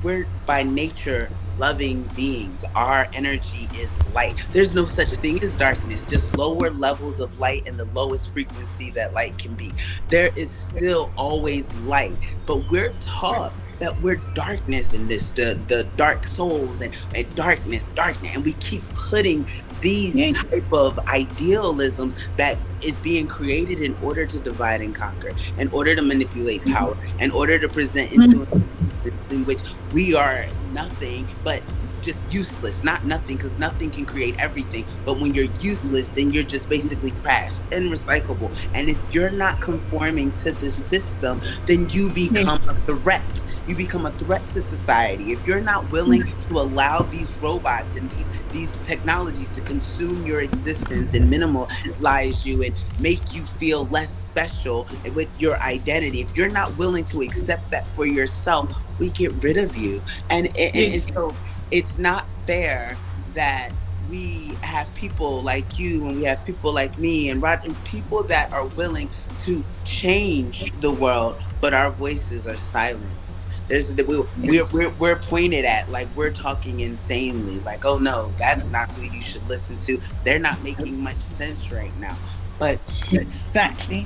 we're by nature loving beings. Our energy is light. There's no such thing as darkness, just lower levels of light and the lowest frequency that light can be. There is still always light, but we're taught that we're darkness in this, the dark souls and darkness, and we keep putting these type of idealisms that is being created in order to divide and conquer, in order to manipulate power, in order to present into an existence in which we are nothing but just useless. Not nothing, because nothing can create everything, but when you're useless, then you're just basically trash and recyclable. And if you're not conforming to the system, then you become a threat. You become a threat to society. If you're not willing to allow these robots and these technologies to consume your existence and minimalize you and make you feel less special with your identity, if you're not willing to accept that for yourself, we get rid of you. And so it's not fair that we have people like you and we have people like me and Rod, and people that are willing to change the world, but our voices are silenced. We're pointed at like we're talking insanely, like, oh no, that's not who you should listen to. They're not making much sense right now. But exactly,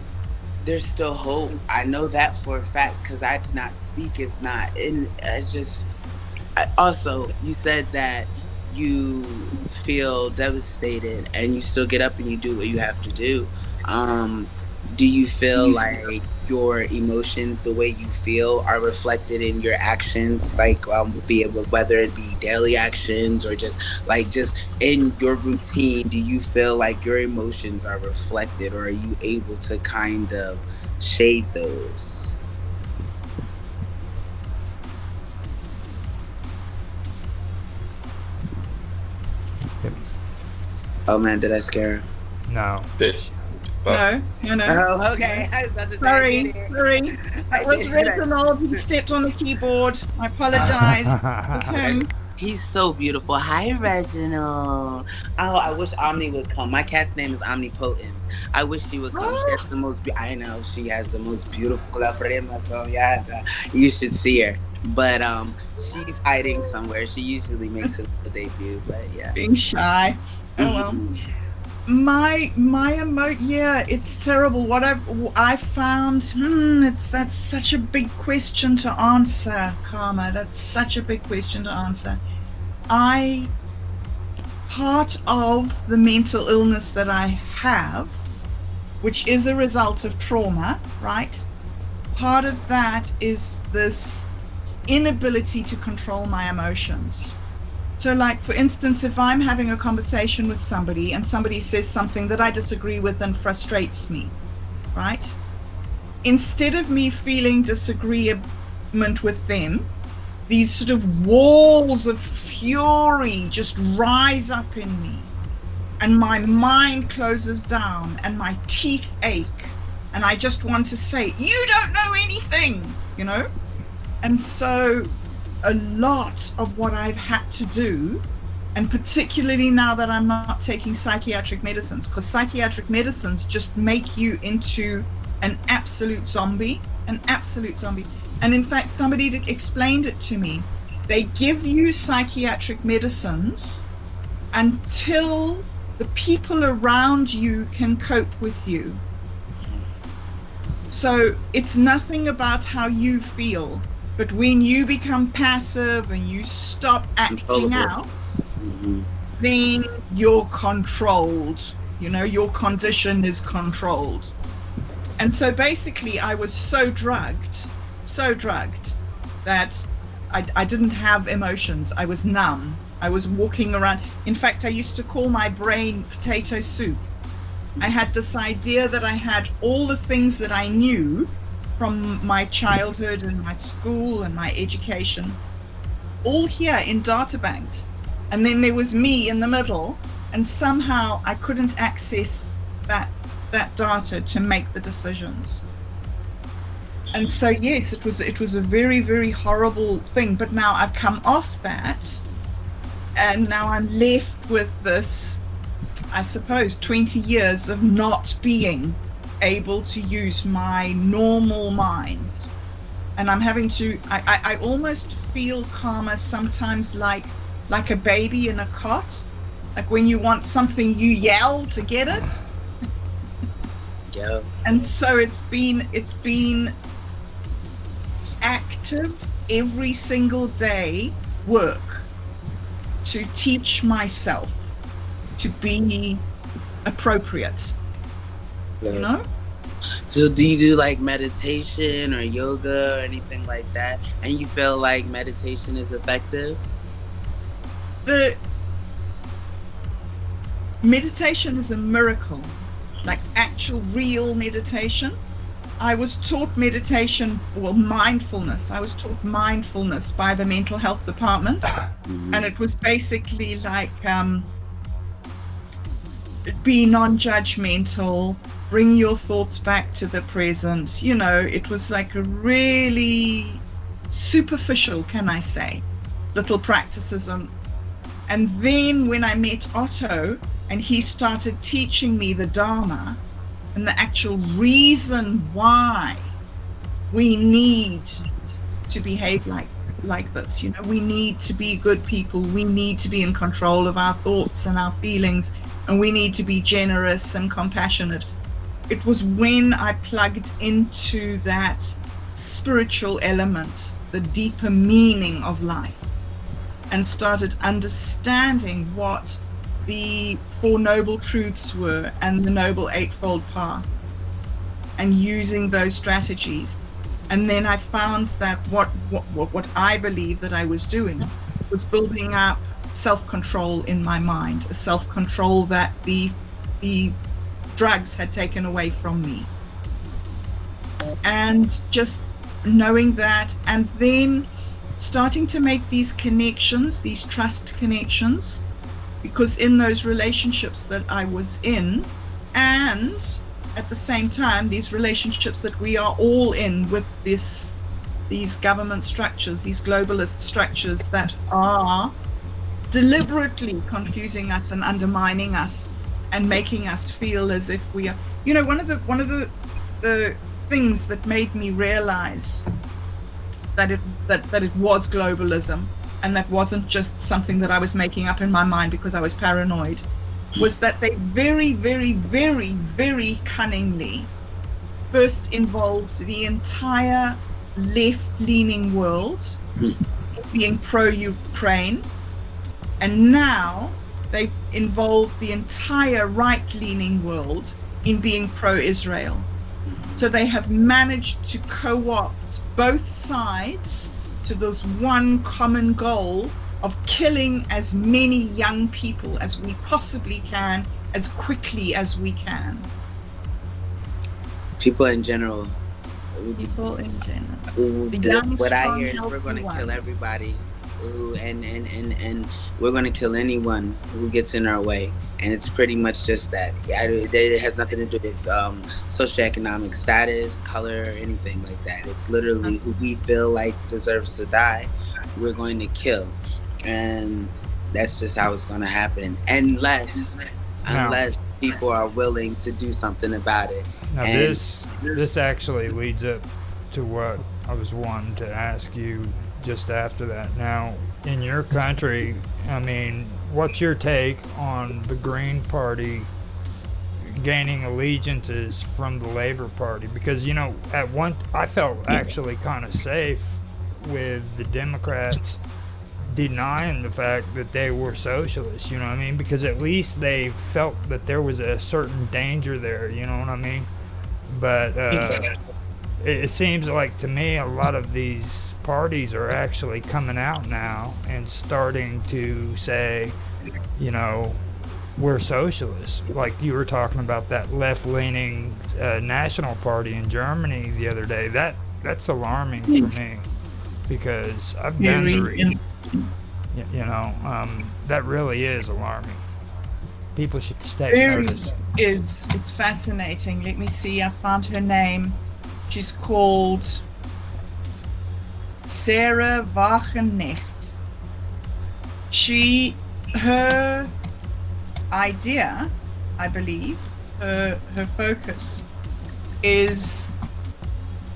there's still hope. I know that for a fact, because I did not speak if not. And also, you said that you feel devastated and you still get up and you do what you have to do. Do you feel like your emotions, the way you feel, are reflected in your actions? Like, whether it be daily actions or just in your routine, do you feel like your emotions are reflected, or are you able to kind of shade those? Oh man, did I scare her? No. No. Oh, okay. I was about to say, sorry. That was Reginald. He stepped on the keyboard. I apologize. It was him. He's so beautiful. Hi, Reginald. Oh, I wish Omni would come. My cat's name is Omnipotence. I wish she would come. She has the most. I know she has the most beautiful la prima. So yeah, you should see her. But she's hiding somewhere. She usually makes a debut. But yeah, being shy. Oh well. My it's terrible. What I found, that's such a big question to answer, Karma. That's such a big question to answer. Part of the mental illness that I have which is a result of trauma, right? Part of that is this inability to control my emotions. So like, for instance, if I'm having a conversation with somebody and somebody says something that I disagree with and frustrates me, right? Instead of me feeling disagreement with them, these sort of walls of fury just rise up in me, and my mind closes down and my teeth ache, and I just want to say, you don't know anything, you know? And so a lot of what I've had to do, and particularly now that I'm not taking psychiatric medicines, because psychiatric medicines just make you into an absolute zombie. And in fact, somebody explained it to me. They give you psychiatric medicines until the people around you can cope with you. So it's nothing about how you feel, but when you become passive and you stop acting out, then you're controlled. You know, your condition is controlled. And so basically I was so drugged that I didn't have emotions. I was numb. I was walking around. In fact, I used to call my brain potato soup. I had this idea that I had all the things that I knew from my childhood and my school and my education, all here in databanks. And then there was me in the middle, and somehow I couldn't access that data to make the decisions. And so yes, it was a very, very horrible thing. But now I've come off that, and now I'm left with this, I suppose, 20 years of not being able to use my normal mind. And I'm having to, I almost feel karma sometimes like a baby in a cot. Like when you want something, you yell to get it. Yeah. And so it's been active every single day work to teach myself to be appropriate, you know? So do you do like meditation or yoga or anything like that, and you feel like meditation is effective? The meditation is a miracle, like actual real meditation. I was taught meditation, well, mindfulness. I was taught mindfulness by the mental health department. And it was basically like be non-judgmental, bring your thoughts back to the present. You know, it was like a really superficial, can I say, little practices. And then when I met Otto and he started teaching me the Dharma, and the actual reason why we need to behave like this, you know, we need to be good people, we need to be in control of our thoughts and our feelings, and we need to be generous and compassionate. It was when I plugged into that spiritual element, the deeper meaning of life, and started understanding what the Four Noble Truths were and the Noble Eightfold Path, and using those strategies. And then I found that what I believe that I was doing was building up self-control in my mind, a self-control that the drugs had taken away from me. And just knowing that, and then starting to make these connections, these trust connections, because in those relationships that I was in, and at the same time, these relationships that we are all in with these government structures, these globalist structures that are deliberately confusing us and undermining us and making us feel as if we are, you know, one of the things that made me realize that it was globalism, and that wasn't just something that I was making up in my mind because I was paranoid, was that they very, very, very, very cunningly first involved the entire left-leaning world being pro-Ukraine, and now they've involved the entire right-leaning world in being pro-Israel. So they have managed to co-opt both sides to this one common goal of killing as many young people as we possibly can, as quickly as we can. People in general. People in general. What I hear is we're going to kill everybody. And we're going to kill anyone who gets in our way. And it's pretty much just that. It has nothing to do with socioeconomic status, color, or anything like that. It's literally who we feel like deserves to die, we're going to kill. And that's just how it's going to happen. Unless people are willing to do something about it. Now this actually leads up to what I was wanting to ask you just after that. Now, in your country, I mean, what's your take on the Green Party gaining allegiances from the Labor Party? Because, you know, I felt actually kind of safe with the Democrats denying the fact that they were socialists, you know what I mean? Because at least they felt that there was a certain danger there, you know what I mean? But it seems like to me a lot of these parties are actually coming out now and starting to say, you know, we're socialists. Like you were talking about that left-leaning National Party in Germany the other day. That's alarming for me, because I've done the reading. You know, that really is alarming. People should take notice. It's fascinating. Let me see. I found her name. She's called Sarah Wagenknecht. Her idea, I believe, her focus is,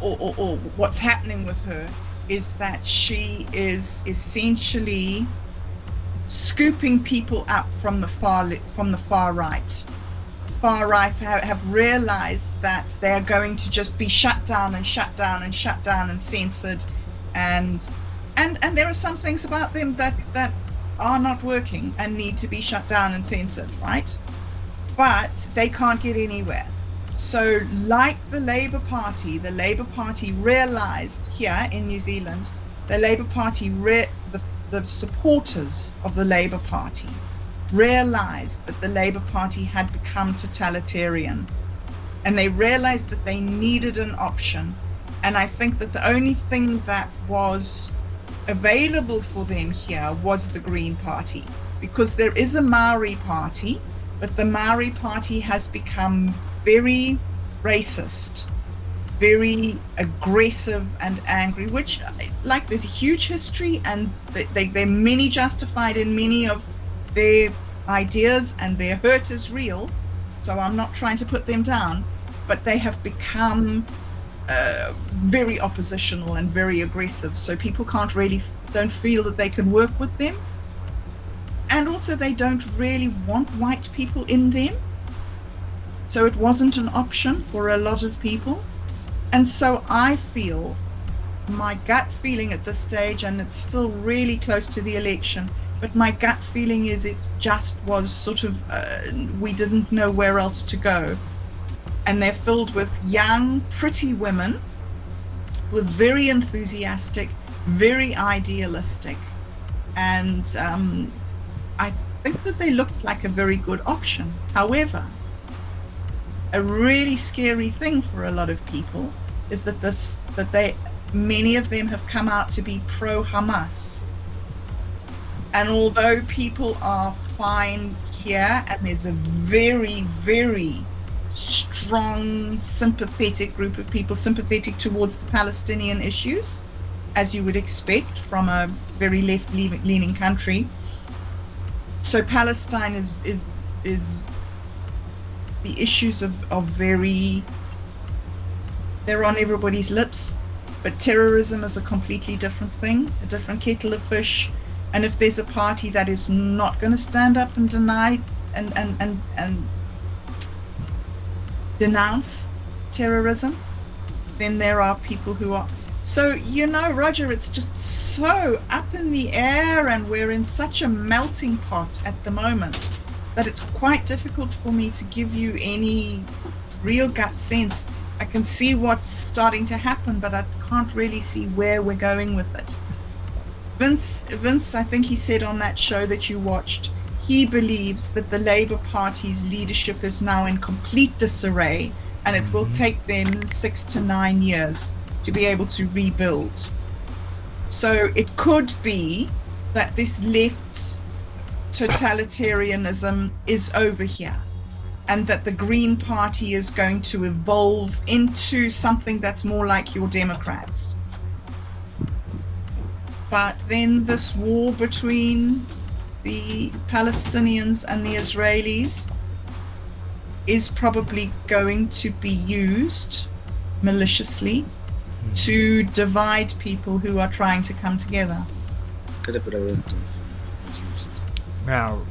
or what's happening with her, is that she is essentially scooping people up from the far right. Far right have realized that they're going to just be shut down and censored, and there are some things about them that are not working and need to be shut down and censored, right? But they can't get anywhere. So like the Labour Party realized here in New Zealand, the Labour Party, the supporters of the Labour Party realized that the Labour Party had become totalitarian, and they realized that they needed an option. And I think that the only thing that was available for them here was the Green Party, because there is a Maori Party, but the Maori Party has become very racist, very aggressive and angry, which, like, there's a huge history, and they're many justified in many of their ideas, and their hurt is real, so I'm not trying to put them down, but they have become very oppositional and very aggressive, so people don't feel that they can work with them, and also they don't really want white people in them, so it wasn't an option for a lot of people. And so I feel, my gut feeling at this stage, and it's still really close to the election, but my gut feeling is it just was sort of, we didn't know where else to go. And they're filled with young, pretty women with very enthusiastic, very idealistic. And I think that they looked like a very good option. However, a really scary thing for a lot of people is that many of them have come out to be pro-Hamas. And although people are fine here, and there's a very, very strong, sympathetic group of people, sympathetic towards the Palestinian issues, as you would expect from a very left-leaning country. So Palestine is the issues of very, they're on everybody's lips, but terrorism is a completely different thing, a different kettle of fish. And if there's a party that is not going to stand up and deny and denounce terrorism, then there are people who are. So, you know, Roger, it's just so up in the air, and we're in such a melting pot at the moment that it's quite difficult for me to give you any real gut sense. I can see what's starting to happen, but I can't really see where we're going with it. Vince, I think he said on that show that you watched, he believes that the Labour Party's leadership is now in complete disarray, and it will take them 6 to 9 years to be able to rebuild. So it could be that this left totalitarianism is over here, and that the Green Party is going to evolve into something that's more like your Democrats. But then this war between the Palestinians and the Israelis is probably going to be used maliciously to divide people who are trying to come together. Now,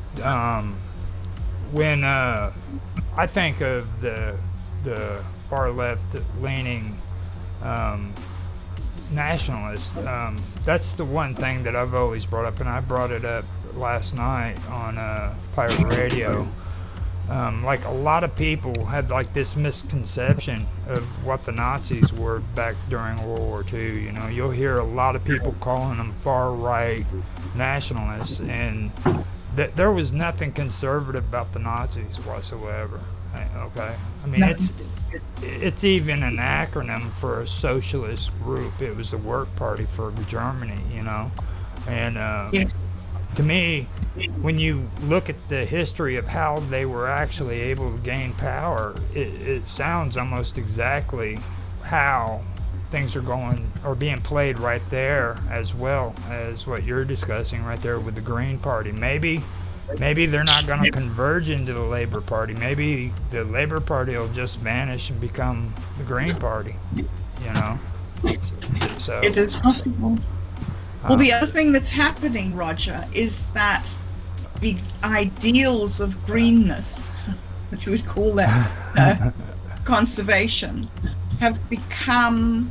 when I think of the far left leaning nationalists, that's the one thing that I've always brought up, and I brought it up last night on Pirate Radio. Like, a lot of people had like this misconception of what the Nazis were back during World War II. You know, you'll hear a lot of people calling them far-right nationalists, and there was nothing conservative about the Nazis whatsoever. Okay, I mean, it's even an acronym for a socialist group. It was the Work Party for Germany, you know, and Yes. to me, when you look at the history of how they were actually able to gain power, it sounds almost exactly how things are going or being played right there, as well as what you're discussing right there with the Green Party. Maybe they're not going to converge into the Labor Party. Maybe the Labor Party will just vanish and become the Green Party, you know. So It is possible. Well, the other thing that's happening, Roger, is that the ideals of greenness, which we would call that conservation, have become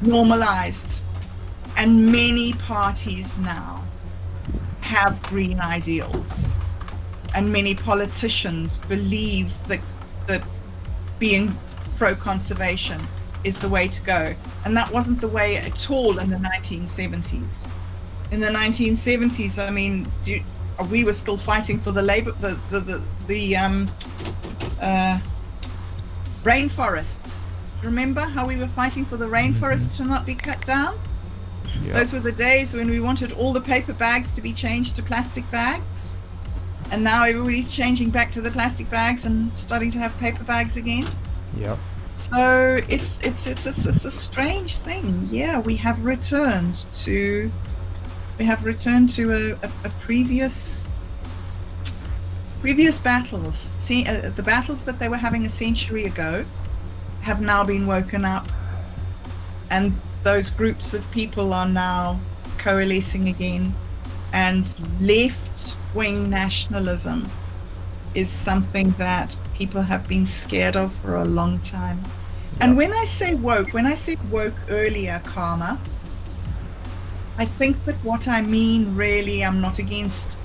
normalized, and many parties now have green ideals, and many politicians believe that being pro-conservation is the way to go, and that wasn't the way at all in the 1970s. In the 1970s, I mean, we were still fighting for the rainforests. Remember how we were fighting for the rainforests to not be cut down? yeah. Those were the days when we wanted all the paper bags to be changed to plastic bags, and now everybody's changing back to the plastic bags and starting to have paper bags again. Yep. So it's a strange thing. Yeah, we have returned to a previous battles. See, the battles that they were having a century ago have now been woken up, and those groups of people are now coalescing again, and left-wing nationalism is something that people have been scared of for a long time. And when I say woke, when I said woke earlier, Karma, I think that what I mean really, I'm not against.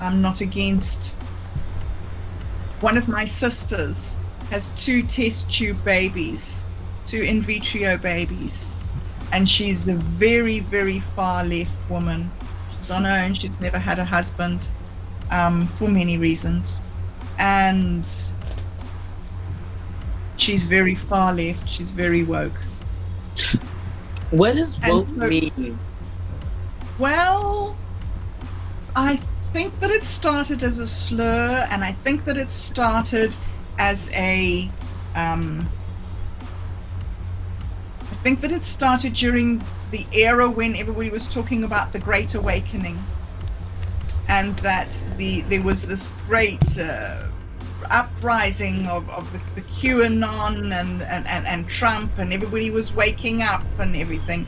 One of my sisters has 2 test tube babies, 2 in vitro babies, and she's a very, very far left woman. She's on her own. She's never had a husband, for many reasons, and she's very far left. She's very woke. What does woke mean? Well, I think that it started as a slur, and I think that it started as a I think that it started during the era when everybody was talking about the Great Awakening, and that there was this great uprising of the QAnon and Trump, and everybody was waking up and everything,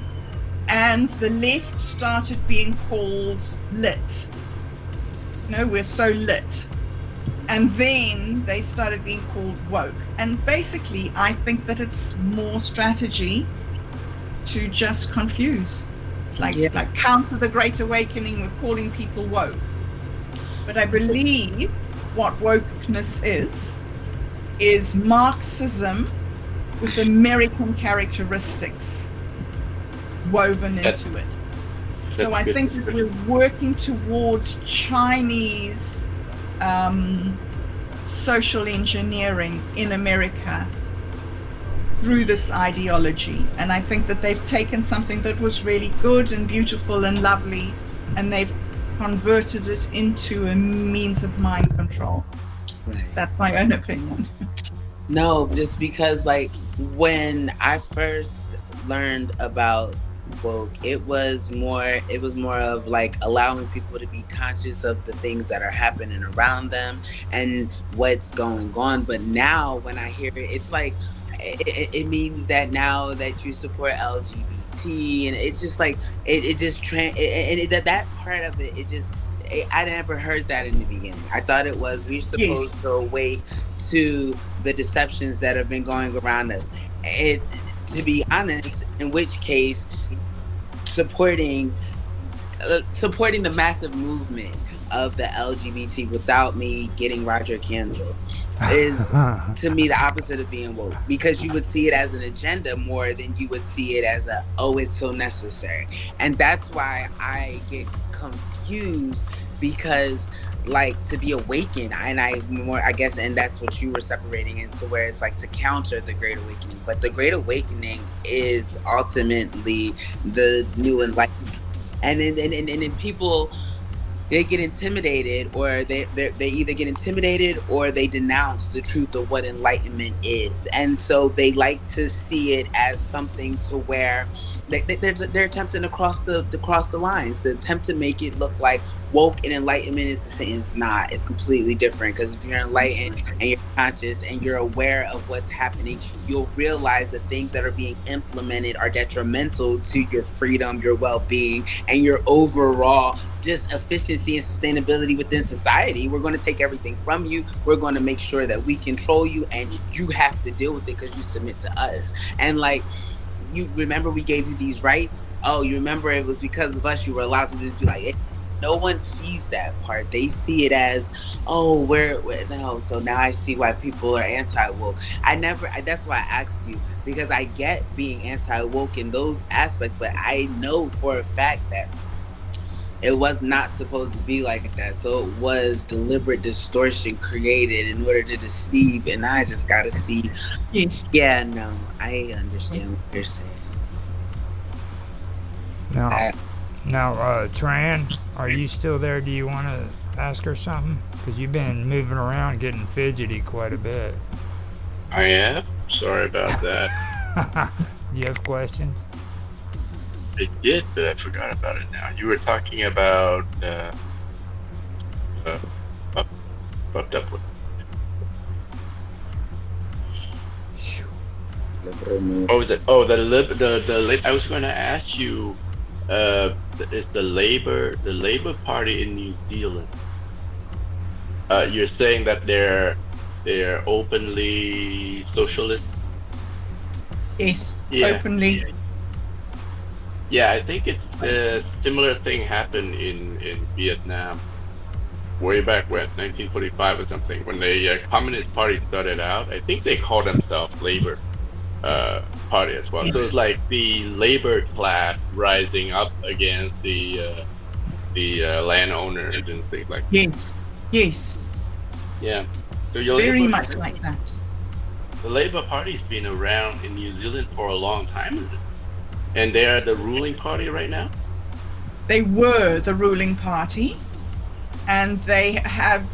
and the left started being called lit. You know, we're so lit. And then they started being called woke. And basically, I think that it's more strategy to just confuse. It's like counter the Great Awakening with calling people woke. But I believe what wokeness is Marxism with American characteristics woven into it. So I think that we're working towards Chinese social engineering in America through this ideology. And I think that they've taken something that was really good and beautiful and lovely, and they've converted it into a means of mind control. Right. That's my own opinion. No, just because like when I first learned about woke, it was more of like allowing people to be conscious of the things that are happening around them and what's going on. But now when I hear it, it's like it means that now that you support LGBT, and it's just like that part of it, I never heard that in the beginning. I thought it was we're supposed to awake to the deceptions that have been going around us. To be honest, in which case supporting the massive movement of the LGBT without me getting Roger canceled is to me the opposite of being woke, because you would see it as an agenda more than you would see it as it's so necessary. And that's why I get confused, because like to be awakened, and I guess, and that's what you were separating into, where it's like to counter the Great Awakening. But the Great Awakening is ultimately the new enlightenment, and then people, they get intimidated, or they either get intimidated or they denounce the truth of what enlightenment is, and so they like to see it as something to where they're attempting to cross the lines, to attempt to make it look like woke and enlightenment is the same. It's not. It's completely different, because if you're enlightened and you're conscious and you're aware of what's happening, you'll realize the things that are being implemented are detrimental to your freedom, your well-being, and your overall just efficiency and sustainability within society. We're going to take everything from you. We're going to make sure that we control you, and you have to deal with it because you submit to us. And like, you remember we gave you these rights? Oh, you remember it was because of us you were allowed to just do like, no one sees that part. They see it as, oh, where no. So now I see why people are anti-woke. That's why I asked you, because I get being anti-woke in those aspects, but I know for a fact that it was not supposed to be like that. So it was deliberate distortion created in order to deceive, and I just gotta see. Yes. Yeah, no, I understand what you're saying. Now, Tran, are you still there? Do you want to ask her something? Because you've been moving around, getting fidgety quite a bit. I am. Sorry about that. Do you have questions? I did, but I forgot about it now. You were talking about BobDub. Oh, is it? Oh, the I was going to ask you. Is the Labour Party in New Zealand? You're saying that they're openly socialist? Yes, Yeah, openly. yeah, I think it's a similar thing happened in Vietnam way back when, 1945 or something, when the Communist Party started out. I think they called themselves Labour Party as well. Yes. So it's like the labor class rising up against the landowners and things like that. Yes. Yeah. So Very much like that. The Labour Party's been around in New Zealand for a long time, is it? And they are the ruling party right now? They were the ruling party, and they have,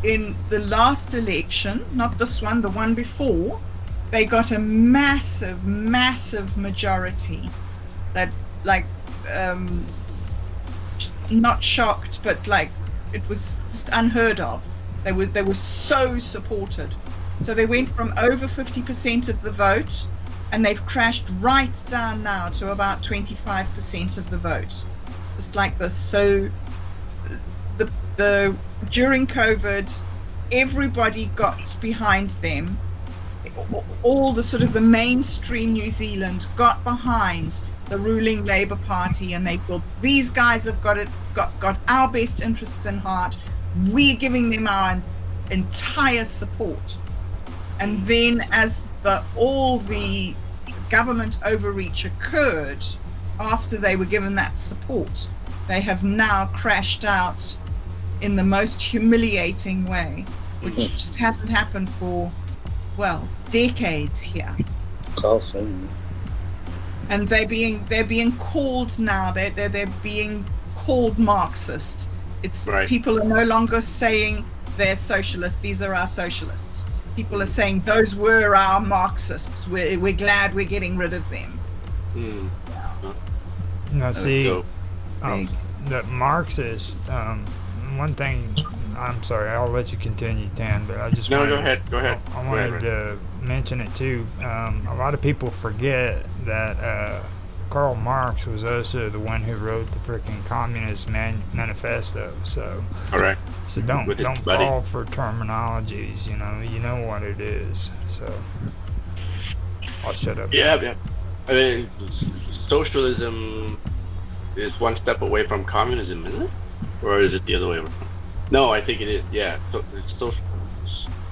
in the last election, not this one, the one before, they got a massive majority that, like, not shocked, but like, it was just unheard of. They were so supported. So they went from over 50% of the vote, and they've crashed right down now to about 25% of the vote. Just like this. So the during COVID, everybody got behind them. All the sort of the mainstream New Zealand got behind the ruling Labour Party, and they thought, these guys have got our best interests in heart. We're giving them our entire support. And then as all the government overreach occurred after they were given that support, they have now crashed out in the most humiliating way, which just hasn't happened for, well, decades here. Golfing. And they're being called now. They're being called Marxist. It's Right. People are no longer saying they're socialists. These are our socialists. People are saying those were our Marxists. We're glad we're getting rid of them. Now, see, So, the Marxist, one thing, I'm sorry, I'll let you continue, Tan, but I just no, wanted, go ahead. I wanted to mention it too. A lot of people forget that Karl Marx was also the one who wrote the freaking Communist Manifesto. So, Correct. so don't With his buddy. fall for terminologies. You know what it is. So I'll shut up. Yeah. I mean, socialism is one step away from communism, isn't it? Or is it the other way around? No, I think it is. Yeah, it's social.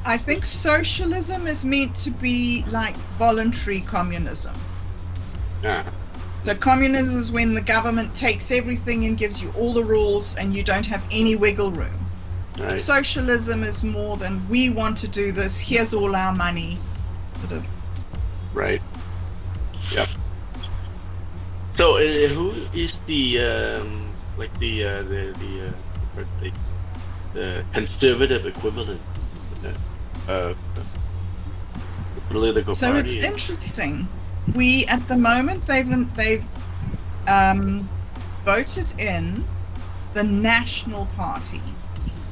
I think socialism is meant to be like voluntary communism. Yeah. So communism is when the government takes everything and gives you all the rules and you don't have any wiggle room. Right. Socialism is more than we want to do this, here's all our money. Sort of. Right. Yep. So, who is the conservative equivalent of the political So party? it's interesting. We at the moment they've voted in the National Party,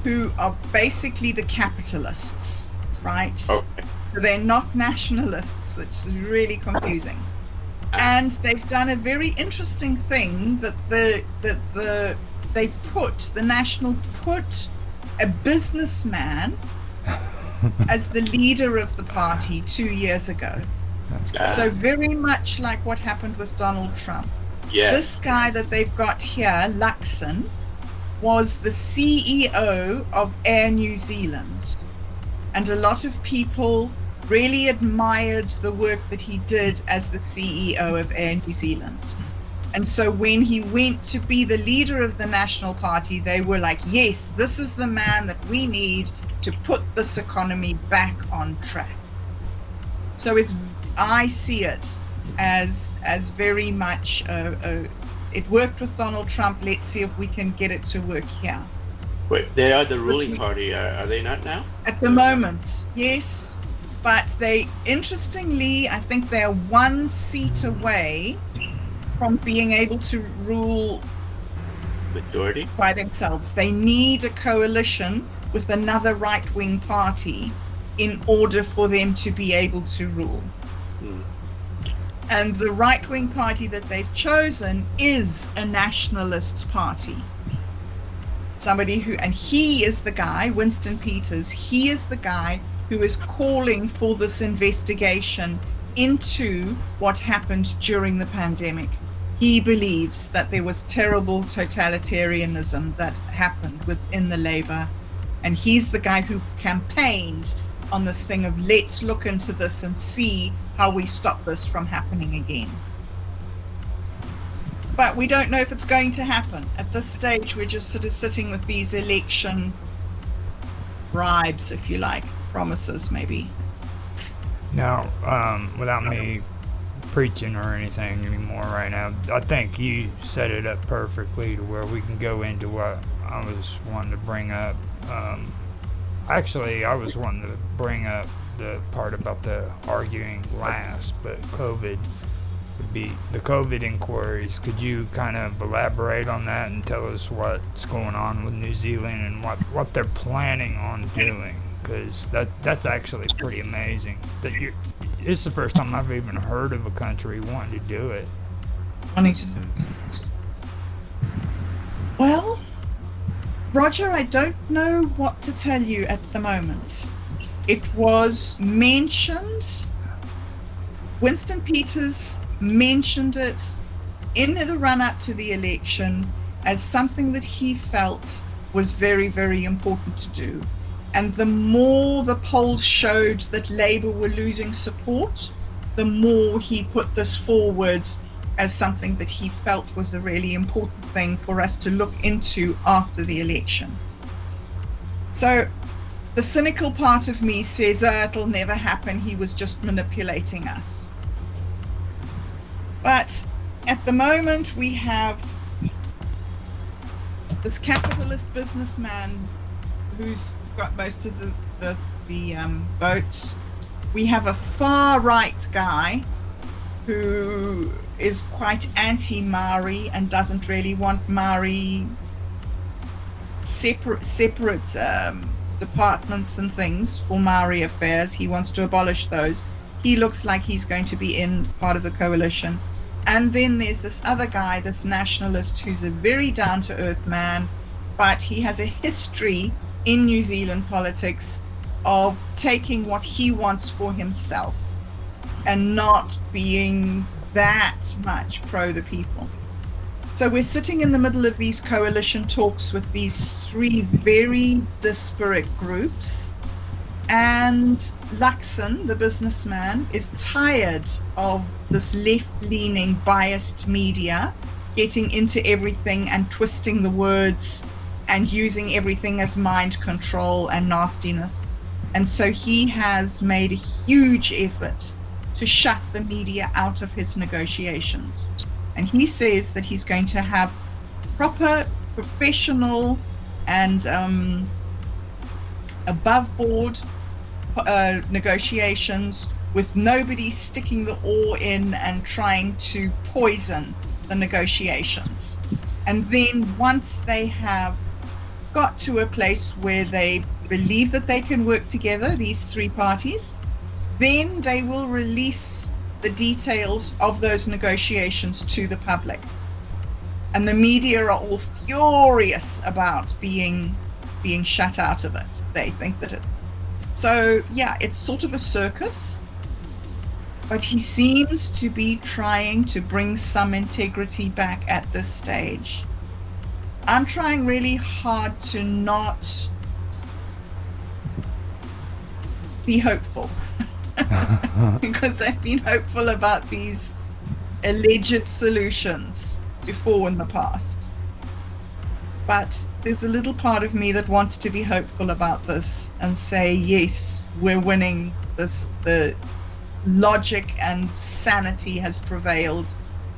who are basically the capitalists, right? Okay. So they're not nationalists, which is really confusing. And they've done a very interesting thing that the National put a businessman as the leader of the party 2 years ago. That's Ah, So very much like what happened with Donald Trump. yes. This guy that they've got here, Luxon, was the CEO of Air New Zealand. And a lot of people really admired the work that he did as the CEO of Air New Zealand. And so when he went to be the leader of the National Party, they were like, yes, this is the man that we need to put this economy back on track. So I see it as very much it worked with Donald Trump. Let's see if we can get it to work here. Wait, they are the ruling party. Are they not now? At the moment, yes. But interestingly, I think they're 1 seat away from being able to rule Majority? by themselves. They need a coalition with another right-wing party in order for them to be able to rule. And the right-wing party that they've chosen is a nationalist party. And he is the guy, Winston Peters, he is the guy who is calling for this investigation into what happened during the pandemic. He believes that there was terrible totalitarianism that happened within the Labour, and he's the guy who campaigned on this thing of let's look into this and see how we stop this from happening again. But we don't know if it's going to happen. At this stage, we're just sort of sitting with these election bribes, if you like, promises maybe. Now, without me preaching or anything anymore right now, I think you set it up perfectly to where we can go into what I was wanting to bring up. Actually, I was wanting to bring up the part about the arguing last, but COVID would be the COVID inquiries. Could you kind of elaborate on that and tell us what's going on with New Zealand and what they're planning on doing? Because that's actually pretty amazing. It's the first time I've even heard of a country wanting to do it. Wanting to do this. Well, Roger, I don't know what to tell you at the moment. It was mentioned, Winston Peters mentioned it in the run-up to the election as something that he felt was very, very important to do. And the more the polls showed that Labour were losing support, the more he put this forward as something that he felt was a really important thing for us to look into after the election. So the cynical part of me says, it'll never happen. He was just manipulating us. But at the moment, we have this capitalist businessman who's got most of the votes. We have a far-right guy who is quite anti-Maori and doesn't really want Maori separate departments and things for Maori affairs. He wants to abolish those. He looks like he's going to be in part of the coalition. And then there's this other guy, this nationalist, who's a very down-to-earth man, but he has a history in New Zealand politics of taking what he wants for himself and not being that much pro the people. So we're sitting in the middle of these coalition talks with these three very disparate groups, and Luxon, the businessman, is tired of this left-leaning biased media getting into everything and twisting the words and using everything as mind control and nastiness. And so he has made a huge effort to shut the media out of his negotiations. And he says that he's going to have proper, professional, and above board negotiations with nobody sticking the oar in and trying to poison the negotiations. And then once they have got to a place where they believe that they can work together, these three parties, then they will release the details of those negotiations to the public. And the media are all furious about being shut out of it. They think that it's... So, yeah, it's sort of a circus, but he seems to be trying to bring some integrity back at this stage. I'm trying really hard to not be hopeful. Because I've been hopeful about these alleged solutions before in the past. But there's a little part of me that wants to be hopeful about this and say, yes, we're winning this. The logic and sanity has prevailed.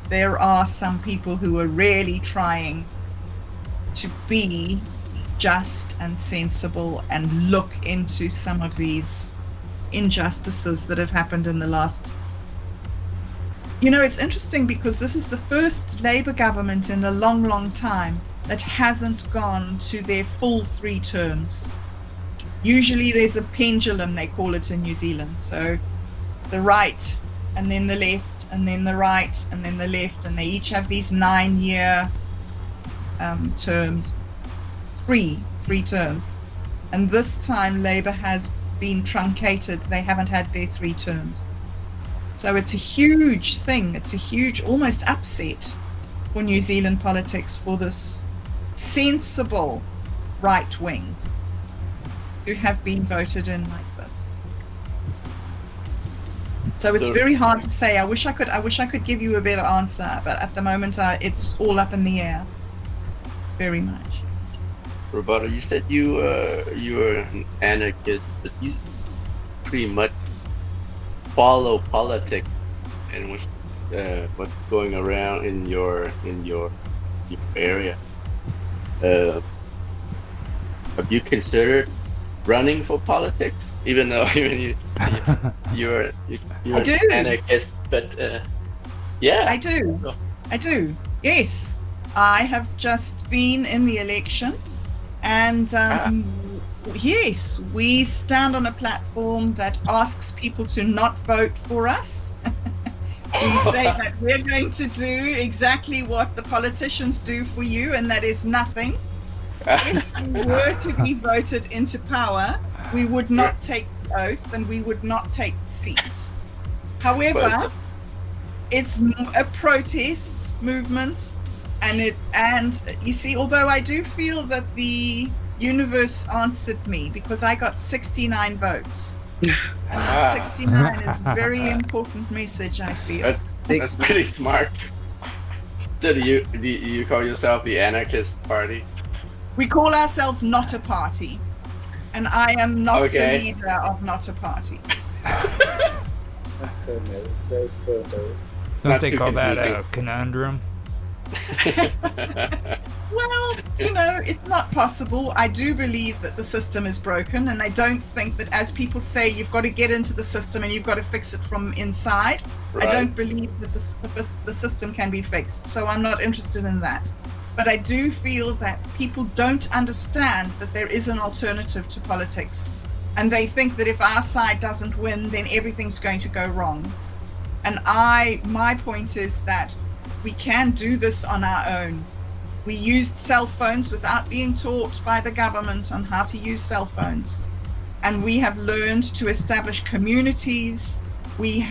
There are some people who are really trying to be just and sensible and look into some of these injustices that have happened in the last... You know, it's interesting because this is the first Labour government in a long, long time that hasn't gone to their full 3 terms. Usually there's a pendulum, they call it in New Zealand. So the right and then the left and then the right and then the left, and they each have these 9-year terms, three terms. And this time Labour has been truncated. They haven't had their 3 terms. So it's a huge thing. It's a huge, almost upset for New Zealand politics for this sensible right wing to have been voted in like this. So it's very hard to say. I wish I could give you a better answer, but at the moment it's all up in the air. Very much. Roberto, you said you were an anarchist, but you pretty much follow politics and what's going around in your area. Have you considered running for politics? Even though you're an anarchist, but yeah. I do. Yes, I have just been in the election. And yes, we stand on a platform that asks people to not vote for us. We say that we're going to do exactly what the politicians do for you, and that is nothing. If we were to be voted into power, we would not take the oath and we would not take the seat. However, it's a protest movement. And you see, although I do feel that the universe answered me because I got 69 votes. And 69 is a very important message, I feel. That's pretty smart. So do you call yourself the anarchist party? We call ourselves Not a Party. And I am not Okay. the leader of Not a Party. That's so dope. That's so dope. Don't Not they too call that a confusing. conundrum? Well, you know, it's not possible. I do believe that the system is broken, and I don't think that, as people say, you've got to get into the system and you've got to fix it from inside. Right. I don't believe that the system can be fixed, so I'm not interested in that. But I do feel that people don't understand that there is an alternative to politics, and they think that if our side doesn't win, then everything's going to go wrong. And my point is that we can do this on our own. We used cell phones without being taught by the government on how to use cell phones. And we have learned to establish communities. We've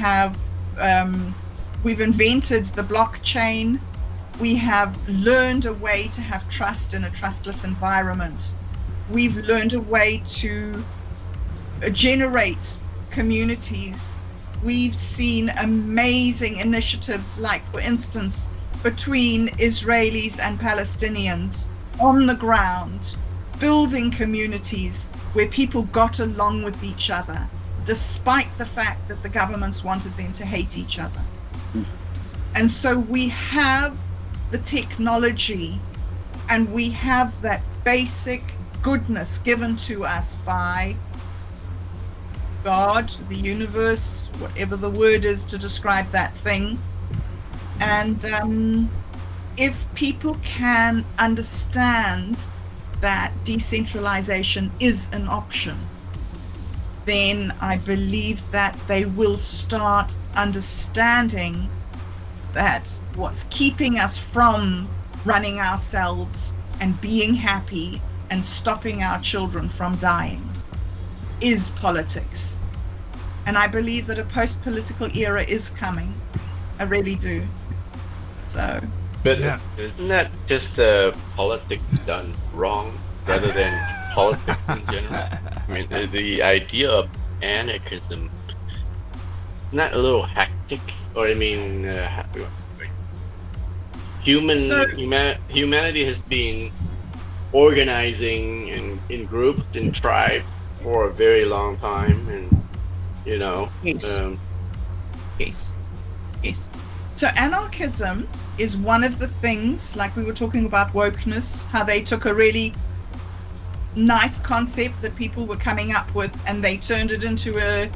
invented the blockchain. We have learned a way to have trust in a trustless environment. We've learned a way to generate communities. We've seen amazing initiatives, like, for instance, between Israelis and Palestinians on the ground, building communities where people got along with each other, despite the fact that the governments wanted them to hate each other. And so we have the technology, and we have that basic goodness given to us by God, the universe, whatever the word is to describe that thing. And if people can understand that decentralization is an option, then I believe that they will start understanding that what's keeping us from running ourselves and being happy and stopping our children from dying is politics. And I believe that a post-political era is coming. I really do. So, But Yeah. isn't that just politics done wrong rather than politics in general? I mean, the idea of anarchism, isn't that a little hectic? Or I mean, humanity has been organizing in groups and tribes for a very long time, and Yes. Yes. So anarchism is one of the things, like we were talking about wokeness, how they took a really nice concept that people were coming up with and they turned it into a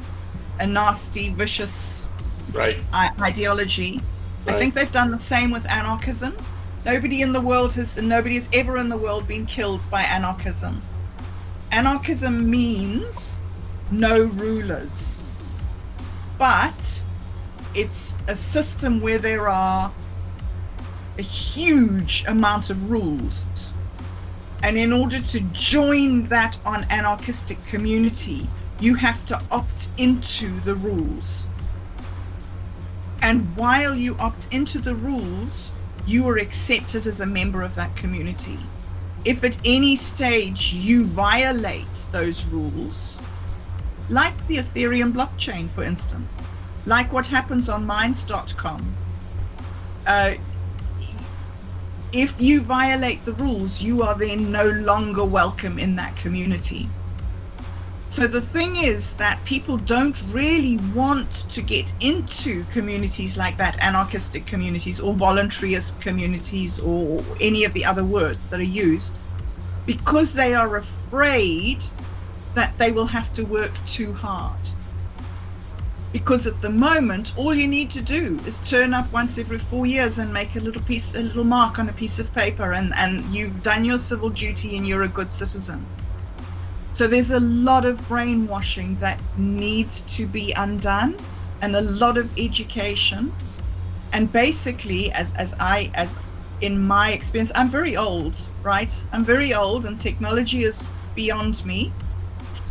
nasty, vicious right. ideology. Right. I think they've done the same with anarchism. Nobody has ever in the world been killed by anarchism. Anarchism means no rulers, but it's a system where there are a huge amount of rules. And in order to join that on anarchistic community, you have to opt into the rules. And while you opt into the rules, you are accepted as a member of that community. If at any stage you violate those rules, like the Ethereum blockchain, for instance, like what happens on Minds.com, if you violate the rules, you are then no longer welcome in that community. So the thing is that people don't really want to get into communities like that, anarchistic communities or voluntarist communities or any of the other words that are used, because they are afraid that they will have to work too hard. Because at the moment, all you need to do is turn up once every 4 years and make a little mark on a piece of paper, and you've done your civil duty and you're a good citizen. So there's a lot of brainwashing that needs to be undone, and a lot of education. And basically, as in my experience, I'm very old, right? I'm very old and technology is beyond me.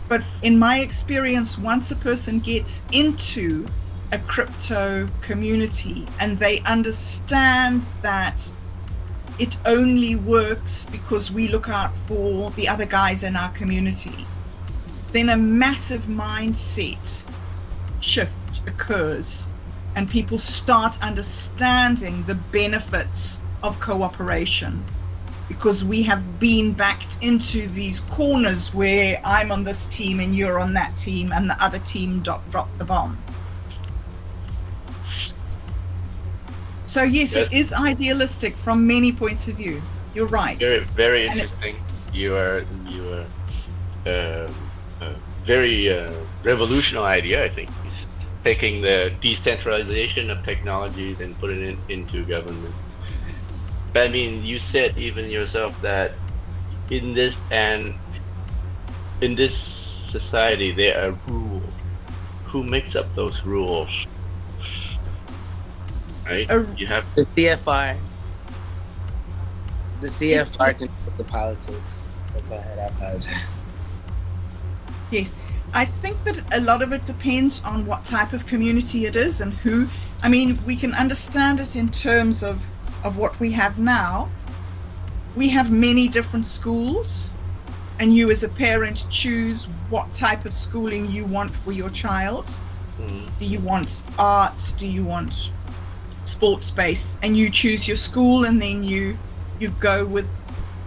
But in my experience, once a person gets into a crypto community and they understand that it only works because we look out for the other guys in our community, then a massive mindset shift occurs and people start understanding the benefits of cooperation, because we have been backed into these corners where I'm on this team and you're on that team and the other team dropped the bomb. So yes, it is idealistic from many points of view. You're right. Very, very interesting. You are very revolutionary idea, I think. Taking the decentralization of technologies and putting it into government. But I mean, you said even yourself that in this society there are rules. Who makes up those rules? Right? You have the CFR. The CFR can put the politics. But go ahead, I apologize. Yes, I think that a lot of it depends on what type of community it is and who. I mean, we can understand it in terms of what we have now. We have many different schools, and you as a parent choose what type of schooling you want for your child. Do you want arts? Do you want sports based? And you choose your school, and then you go with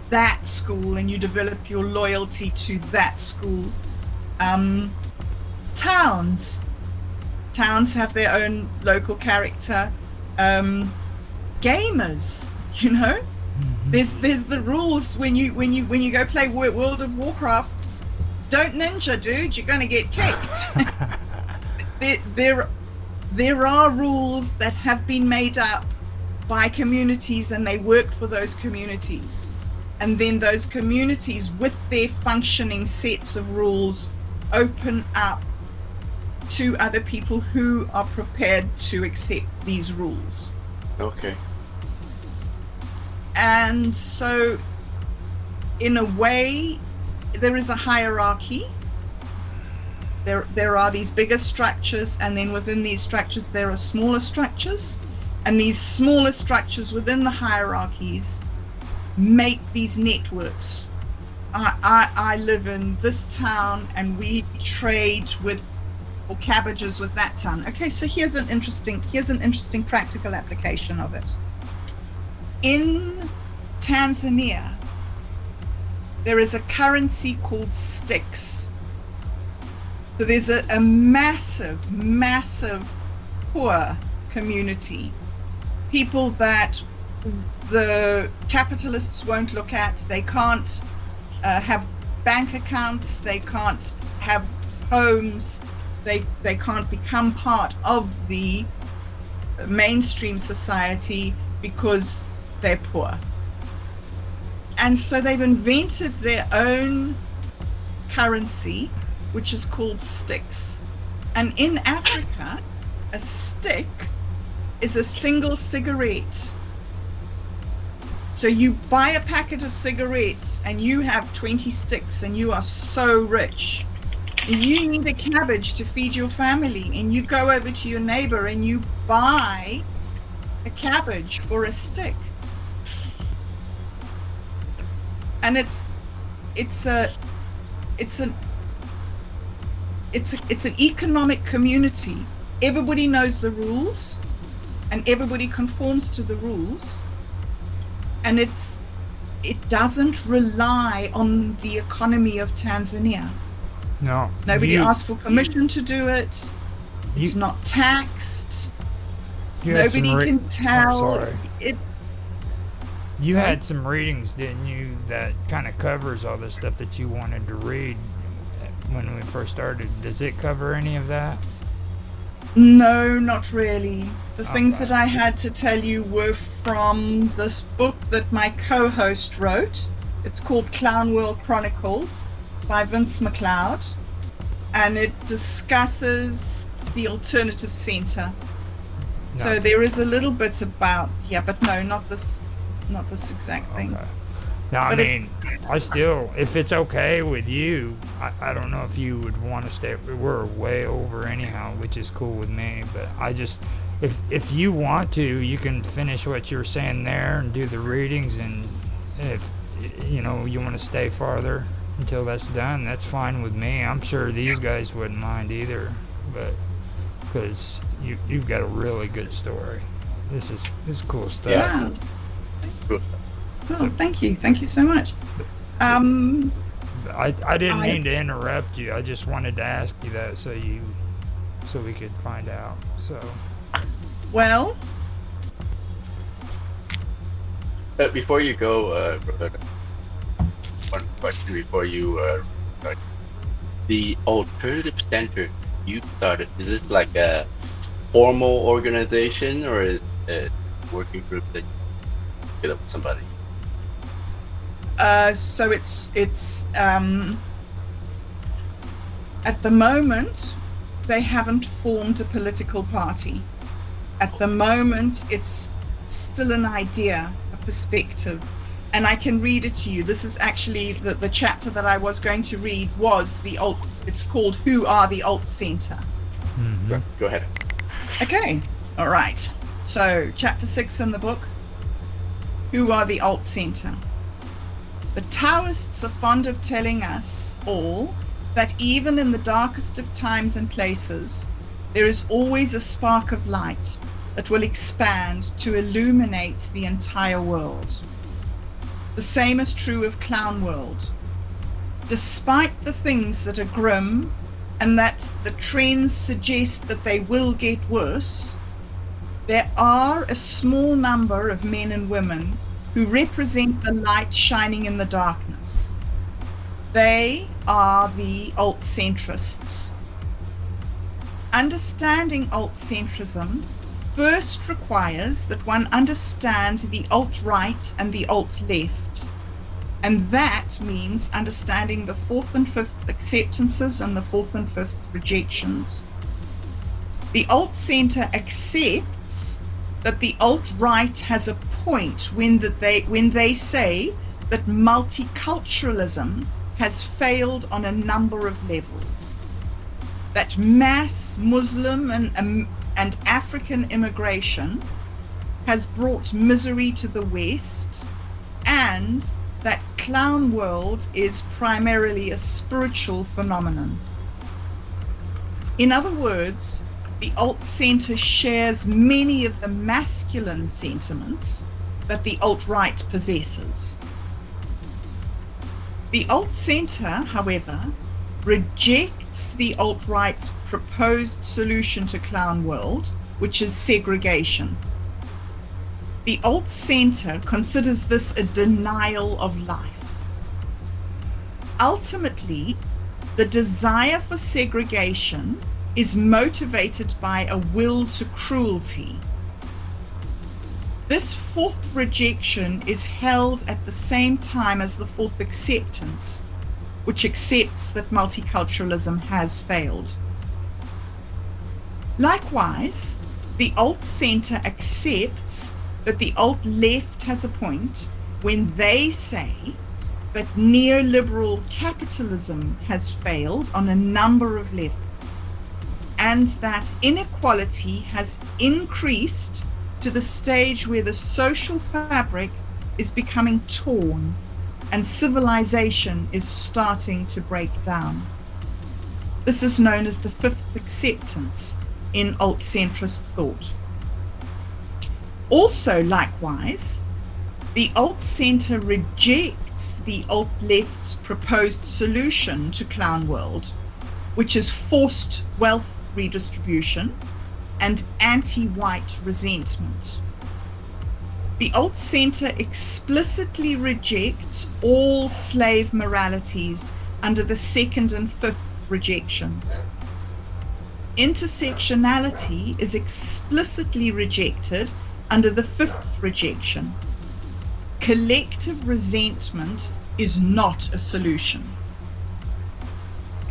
that school and you develop your loyalty to that school. Towns have their own local character. Gamers, you know, there's the rules when you go play World of Warcraft. Don't ninja, dude, you're gonna get kicked. there are rules that have been made up by communities, and they work for those communities, and then those communities with their functioning sets of rules open up to other people who are prepared to accept these rules. Okay. And so in a way there is a hierarchy. There are these bigger structures, and then within these structures there are smaller structures, and these smaller structures within the hierarchies make these networks. I live in this town and we trade with or cabbages with that town. Okay, so here's an interesting practical application of it. In Tanzania, there is a currency called sticks. So there's a massive poor community, people that the capitalists won't look at. They can't have bank accounts, they can't have homes, they can't become part of the mainstream society because they're poor. And so they've invented their own currency, which is called sticks. And in Africa, a stick is a single cigarette. So you buy a packet of cigarettes and you have 20 sticks and you are so rich. You need a cabbage to feed your family, and you go over to your neighbor and you buy a cabbage for a stick. And it's an economic community. Everybody knows the rules and everybody conforms to the rules. And it doesn't rely on the economy of Tanzania. No. Nobody asked for permission to do it. It's not taxed. Nobody can tell. You had some readings, didn't you, that kind of covers all the stuff that you wanted to read when we first started. Does it cover any of that? No, not really. The things that I had to tell you were from this book that my co-host wrote. It's called Clown World Chronicles. It's by Vince McLeod. And it discusses the alternative center. No. So there is a little bit about, but no, not this exact thing. Okay. Now, but I mean, I still, if it's okay with you, I don't know if you would want to stay. We're way over anyhow, which is cool with me. But I just, if you want to, you can finish what you're saying there and do the readings, and if you want to stay farther until that's done, that's fine with me. I'm sure these guys wouldn't mind either, but because you've got a really good story. This is cool stuff. Yeah. Wow. Cool. Oh, thank you so much. I didn't mean to interrupt you. I just wanted to ask you that so we could find out. So Well, Before you go, Roberta, one question before you start. The alternative center you started, is this like a formal organization, or is it a working group that you get up with somebody? so it's at the moment they haven't formed a political party. At the moment, it's still an idea, a perspective, and I can read it to you. This is actually the chapter that I was going to read was the alt. It's called "Who Are the Alt Center." Go ahead. Okay, all right. So, chapter 6 in the book. Who are the alt center? The Taoists are fond of telling us all that even in the darkest of times and places, there is always a spark of light that will expand to illuminate the entire world. The same is true of Clown World. Despite the things that are grim and that the trends suggest that they will get worse, there are a small number of men and women who represent the light shining in the darkness. They are the alt-centrists. Understanding alt-centrism first requires that one understand the alt-right and the alt-left. And that means understanding the fourth and fifth acceptances and the fourth and fifth rejections. The alt-center accepts that the alt-right has a point when they say that multiculturalism has failed on a number of levels. That mass Muslim and African immigration has brought misery to the West, and that Clown World is primarily a spiritual phenomenon. In other words, the alt-center shares many of the masculine sentiments that the alt-right possesses. The alt-center, however, rejects the alt-right's proposed solution to Clown World, which is segregation. The alt-center considers this a denial of life. Ultimately, the desire for segregation is motivated by a will to cruelty. This fourth rejection is held at the same time as the fourth acceptance, which accepts that multiculturalism has failed. Likewise, the alt-center accepts that the alt-left has a point when they say that neoliberal capitalism has failed on a number of levels, and that inequality has increased to the stage where the social fabric is becoming torn and civilization is starting to break down. This is known as the fifth acceptance in alt-centrist thought. Also, likewise, the alt-center rejects the alt-left's proposed solution to Clown World, which is forced wealth redistribution and anti-white resentment. The alt-center explicitly rejects all slave moralities under the second and fifth rejections. Intersectionality is explicitly rejected under the fifth rejection. Collective resentment is not a solution.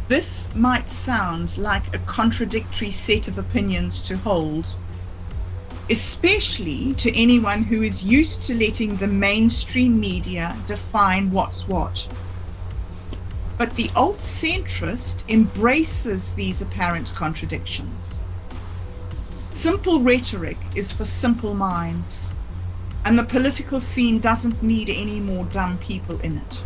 This might sound like a contradictory set of opinions to hold, especially to anyone who is used to letting the mainstream media define what's what. But the alt-centrist embraces these apparent contradictions. Simple rhetoric is for simple minds, and the political scene doesn't need any more dumb people in it.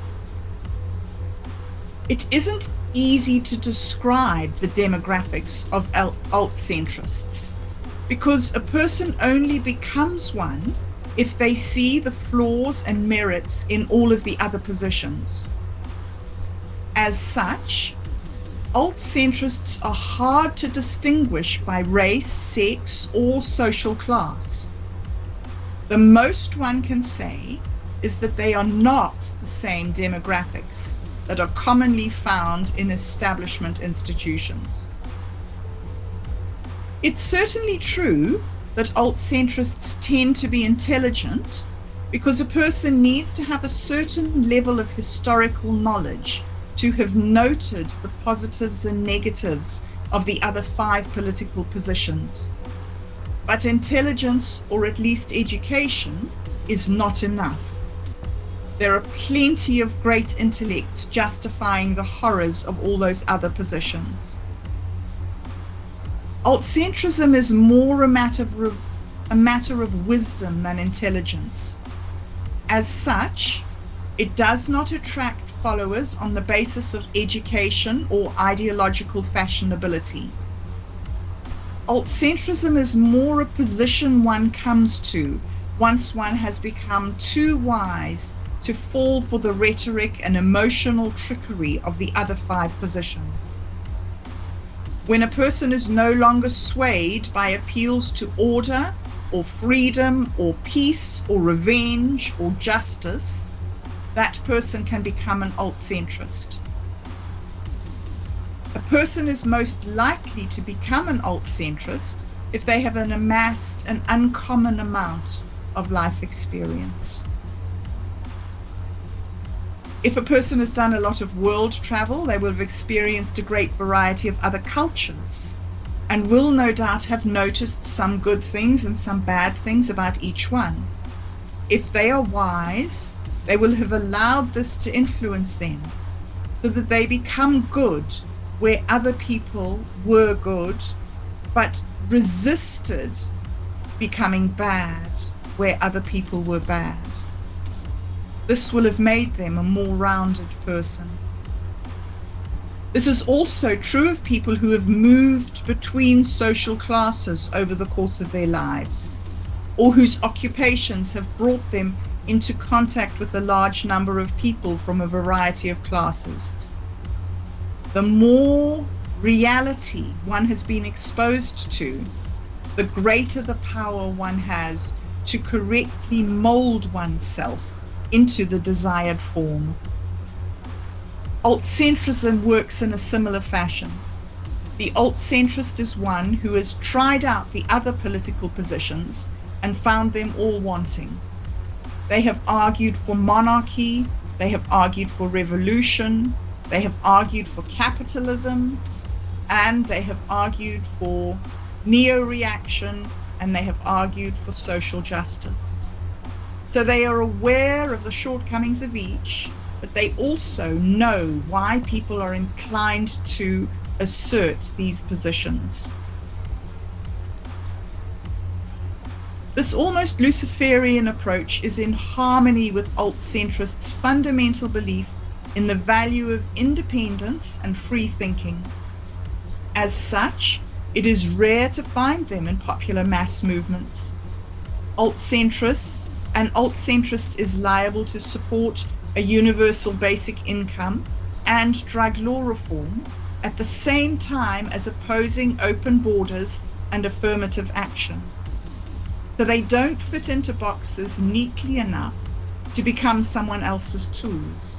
It isn't easy to describe the demographics of alt-centrists, because a person only becomes one if they see the flaws and merits in all of the other positions. As such, alt-centrists are hard to distinguish by race, sex, or social class. The most one can say is that they are not the same demographics that are commonly found in establishment institutions. It's certainly true that alt-centrists tend to be intelligent because a person needs to have a certain level of historical knowledge to have noted the positives and negatives of the other 5 political positions. But intelligence, or at least education, is not enough. There are plenty of great intellects justifying the horrors of all those other positions. Alt-centrism is more a matter of wisdom than intelligence. As such, it does not attract followers on the basis of education or ideological fashionability. Alt-centrism is more a position one comes to once one has become too wise to fall for the rhetoric and emotional trickery of the other 5 positions. When a person is no longer swayed by appeals to order or freedom or peace or revenge or justice, that person can become an alt-centrist. A person is most likely to become an alt-centrist if they have amassed an uncommon amount of life experience. If a person has done a lot of world travel, they will have experienced a great variety of other cultures and will no doubt have noticed some good things and some bad things about each one. If they are wise, they will have allowed this to influence them so that they become good where other people were good, but resisted becoming bad where other people were bad. This will have made them a more rounded person. This is also true of people who have moved between social classes over the course of their lives, or whose occupations have brought them into contact with a large number of people from a variety of classes. The more reality one has been exposed to, the greater the power one has to correctly mold oneself into the desired form. Alt-centrism works in a similar fashion. The alt-centrist is one who has tried out the other political positions and found them all wanting. They have argued for monarchy, they have argued for revolution, they have argued for capitalism, and they have argued for neo-reaction, and they have argued for social justice. So they are aware of the shortcomings of each, but they also know why people are inclined to assert these positions. This almost Luciferian approach is in harmony with alt-centrists' fundamental belief in the value of independence and free thinking. As such, it is rare to find them in popular mass movements. An alt-centrist is liable to support a universal basic income and drug law reform at the same time as opposing open borders and affirmative action. So they don't fit into boxes neatly enough to become someone else's tools.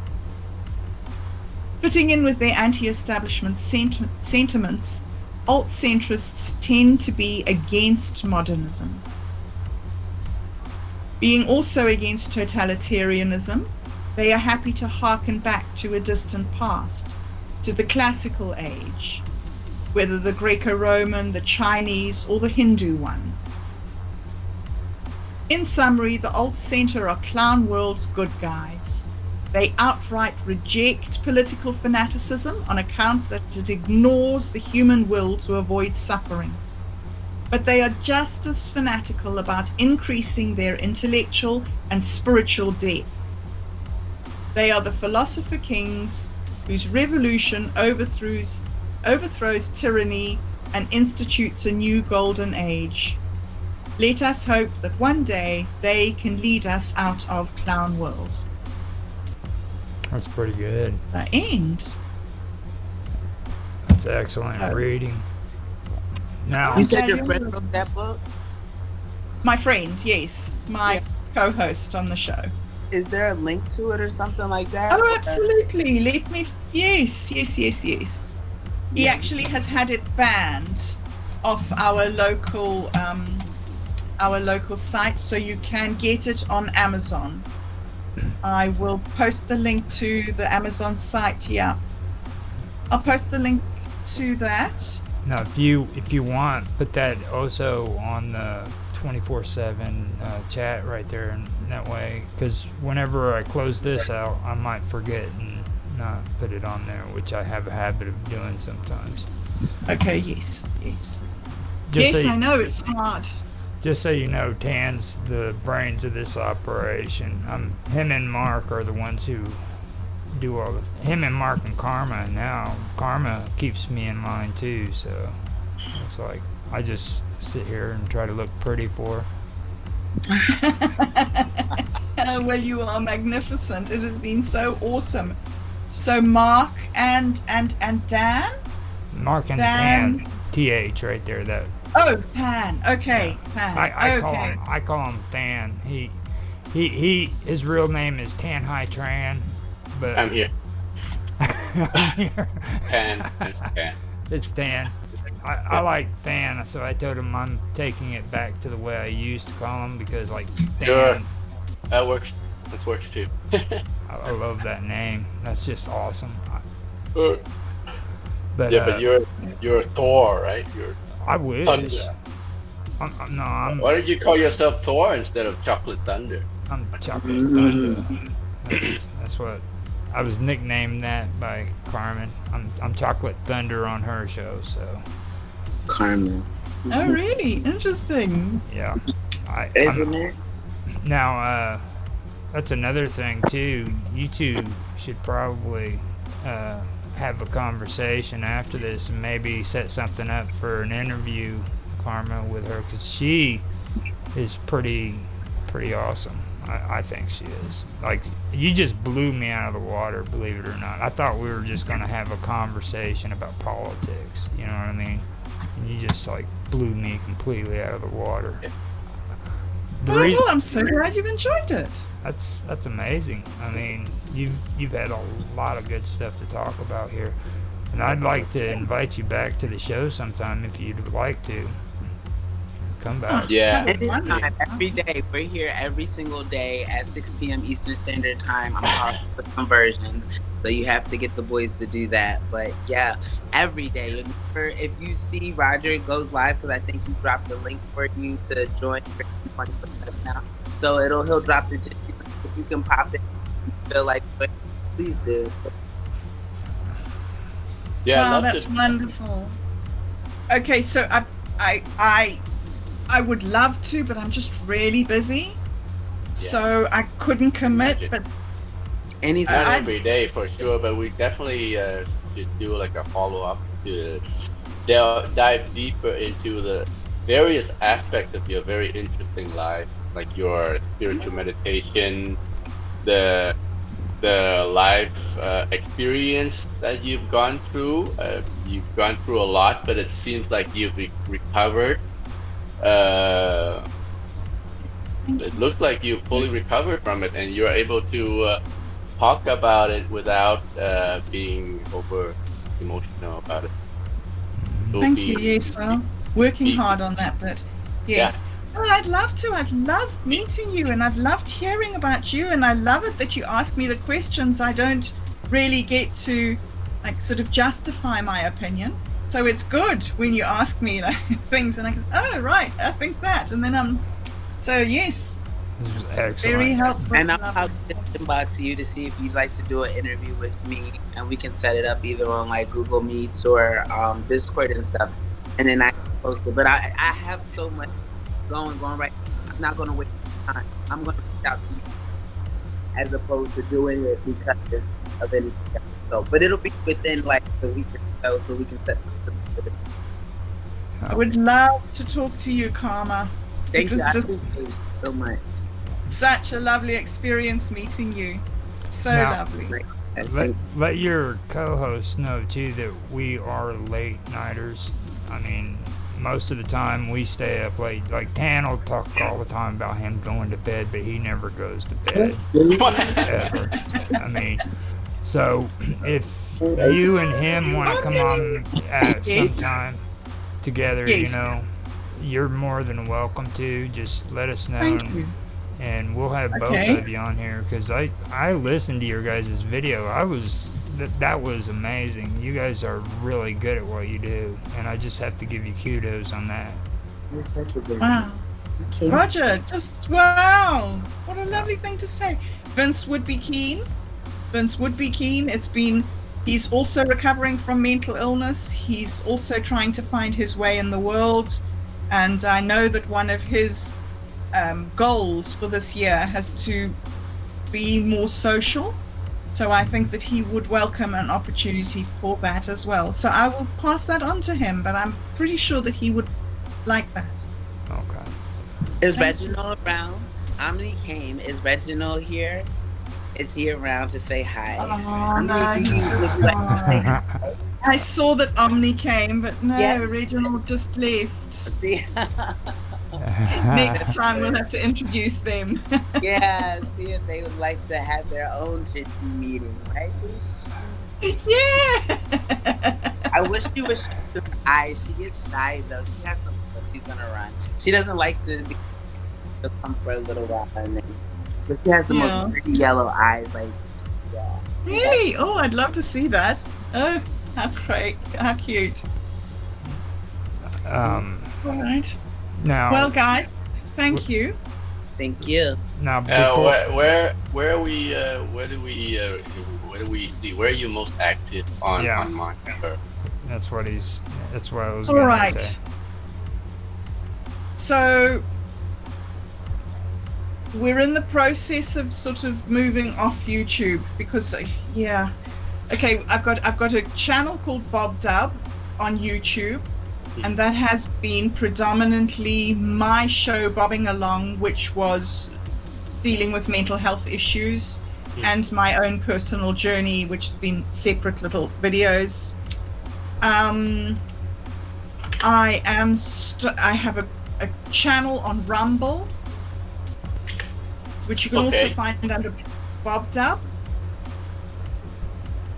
Fitting in with their anti-establishment sentiments, alt-centrists tend to be against modernism. Being also against totalitarianism, they are happy to hearken back to a distant past, to the classical age, whether the Greco-Roman, the Chinese, or the Hindu one. In summary, the alt-center are clown world's good guys. They outright reject political fanaticism on account that it ignores the human will to avoid suffering. but they are just as fanatical about increasing their intellectual and spiritual depth. They are the philosopher kings whose revolution overthrows tyranny and institutes a new golden age. Let us hope that one day they can lead us out of clown world. That's pretty good. The end. That's excellent So- reading. Now, You said Yeah, your friend wrote that book? My friend, yes, my co-host on the show. Is there a link to it or something like that? Oh, absolutely. Let me. Yes. He actually has had it banned off our local site, so you can get it on Amazon. I will post the link to the Amazon site. Yeah, I'll post the link to that. now, if you want, put that also on the 24/7 chat right there, and that way, because whenever I close this out, I might forget and not put it on there, which I have a habit of doing sometimes. Okay. Yes. Just Yes, so I you, know it's hard. just so you know, Tan's the brains of this operation. Him and Mark are the ones who do all the. Him and Mark and Karma. Now Karma keeps me in line too, so it's like I just sit here and try to look pretty for her. Well, you are magnificent. It has been so awesome. So Mark and Dan. Mark and Dan. Tan, TH right there. That Oh, Pan. Okay, Pan. I call him Tan. His real name is Tan Hai Tran, but I'm here. I'm here. Pan. It's Pan. It's Tan. I like Tan, so I told him I'm taking it back to the way I used to call him, because like Sure. Tan, That works. This works too. I love that name. That's just awesome. Uh, But yeah, but you're Thor, right? You're I wish. Thunder. I'm Why did you call yourself Thor instead of Chocolate Thunder? Chocolate Thunder. That's what I was nicknamed that by Carmen. I'm Chocolate Thunder on her show, so Carmen. Oh, really? Interesting. yeah. Isn't it? Now, that's another thing too. You two should probably have a conversation after this and maybe set something up for an interview, Karma, with her, because she is pretty awesome. I think she is. Like, you just blew me out of the water, believe it or not. I thought we were just gonna have a conversation about politics. You know what I mean? And you just like blew me completely out of the water. The Well, reason, I'm so glad you've enjoyed it. that's amazing. I mean, you've had a lot of good stuff to talk about here, and I'd like to invite you back to the show sometime if you'd like to. Come back. Yeah. Anytime, every day. We're here every single day at 6 p.m. Eastern Standard Time. I'm part of the conversions, so you have to get the boys to do that. But yeah, every day. If you see Roger goes live, because I think he dropped the link for you to join for 20% now. So he'll drop the link. If you can pop it, if you feel like it, please do. Yeah, Wow, I'd love that's to. wonderful. Okay, so I would love to, but I'm just really busy. So I couldn't commit, but Anytime. Not every day for sure, but we definitely should do like a follow up to dive deeper into the various aspects of your very interesting life, like your spiritual meditation, the life experience that you've gone through. You've gone through a lot, but it seems like you've recovered. It looks like you fully recovered from it, and you're able to talk about it without being over emotional about it. It'll thank be- you. Yes, well, working be- hard on that, but yes. Well, I'd love to. I've loved meeting you, and I've loved hearing about you, and I love it that you ask me the questions I don't really get to, like, sort of justify my opinion. So it's good when you ask me things, and I can, oh, right, I think that, and then so yes, This is very excellent. helpful. And I'll Lovely. inbox you to see if you'd like to do an interview with me, and we can set it up either on like Google Meets or Discord and stuff. And then I posted. But I have so much going right. I'm not gonna waste time. I'm gonna reach out to you as opposed to doing it because of anything else. So, but it'll be within like the week or so we can set something. I would love to talk to you, Karma. Thank It you. was I just appreciate it so much. such a lovely experience meeting you. So Now- lovely. Let your co-hosts know too that we are late nighters. I mean, most of the time we stay up late. Like Tan will talk all the time about him going to bed, but he never goes to bed ever. I mean, so if you and him want to come on at some time together, Yes. you know, you're more than welcome to. Just let us know. Thank and- you. And we'll have both Okay. of you on here because I listened to your guys' video. That was amazing. You guys are really good at what you do, and I just have to give you kudos on that. It's such a good Wow. Okay. Roger, just wow. What a lovely thing to say. Vince would be keen. Vince would be keen. He's also recovering from mental illness. He's also trying to find his way in the world. And I know that one of his goals for this year has to be more social. So I think that he would welcome an opportunity for that as well. So I will pass that on to him, but I'm pretty sure that he would like that. Okay. Is Thank you. Reginald around? Omni came. Is Reginald here? Is he around to say hi? Omni, would you like to say hi? I saw that Omni came, but no, Yeah. Reginald just left. See? Next time we'll have to introduce them. Yeah, see if they would like to have their own jitsi meeting, right? Yeah. I wish she was shy. She gets shy though. She has some stuff she's gonna run. She doesn't like to come for a little while and then, but she has the Yeah. most pretty yellow eyes. Like, yeah. Really? Oh, I'd love to see that. Oh, how great. How cute. All right. Now, Well, guys, thank you. Thank you. now before, Where are we? Where do we see? Where are you most active on Yeah. on mine? that's what I was All going right. to say. So we're in the process of sort of moving off YouTube because yeah. Okay, I've got a channel called BobDub on YouTube, and that has been predominantly my show bobbing along, which was dealing with mental health issues and my own personal journey, which has been separate little videos. I have a channel on Rumble, which you can Okay. also find under BobDub.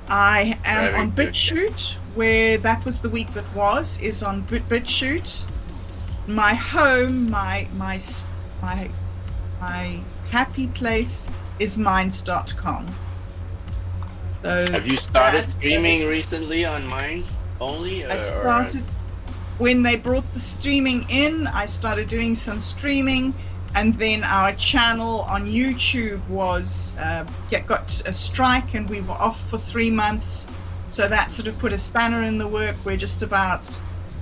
I am Very on good. BitChute, where that was the week that was, is on BitChute. My home, my happy place is minds.com. So Have you started that- streaming recently on Minds only? I started when they brought the streaming in. I started doing some streaming, and then our channel on YouTube was got a strike, and we were off for 3 months. So that sort of put a spanner in the work. We're just about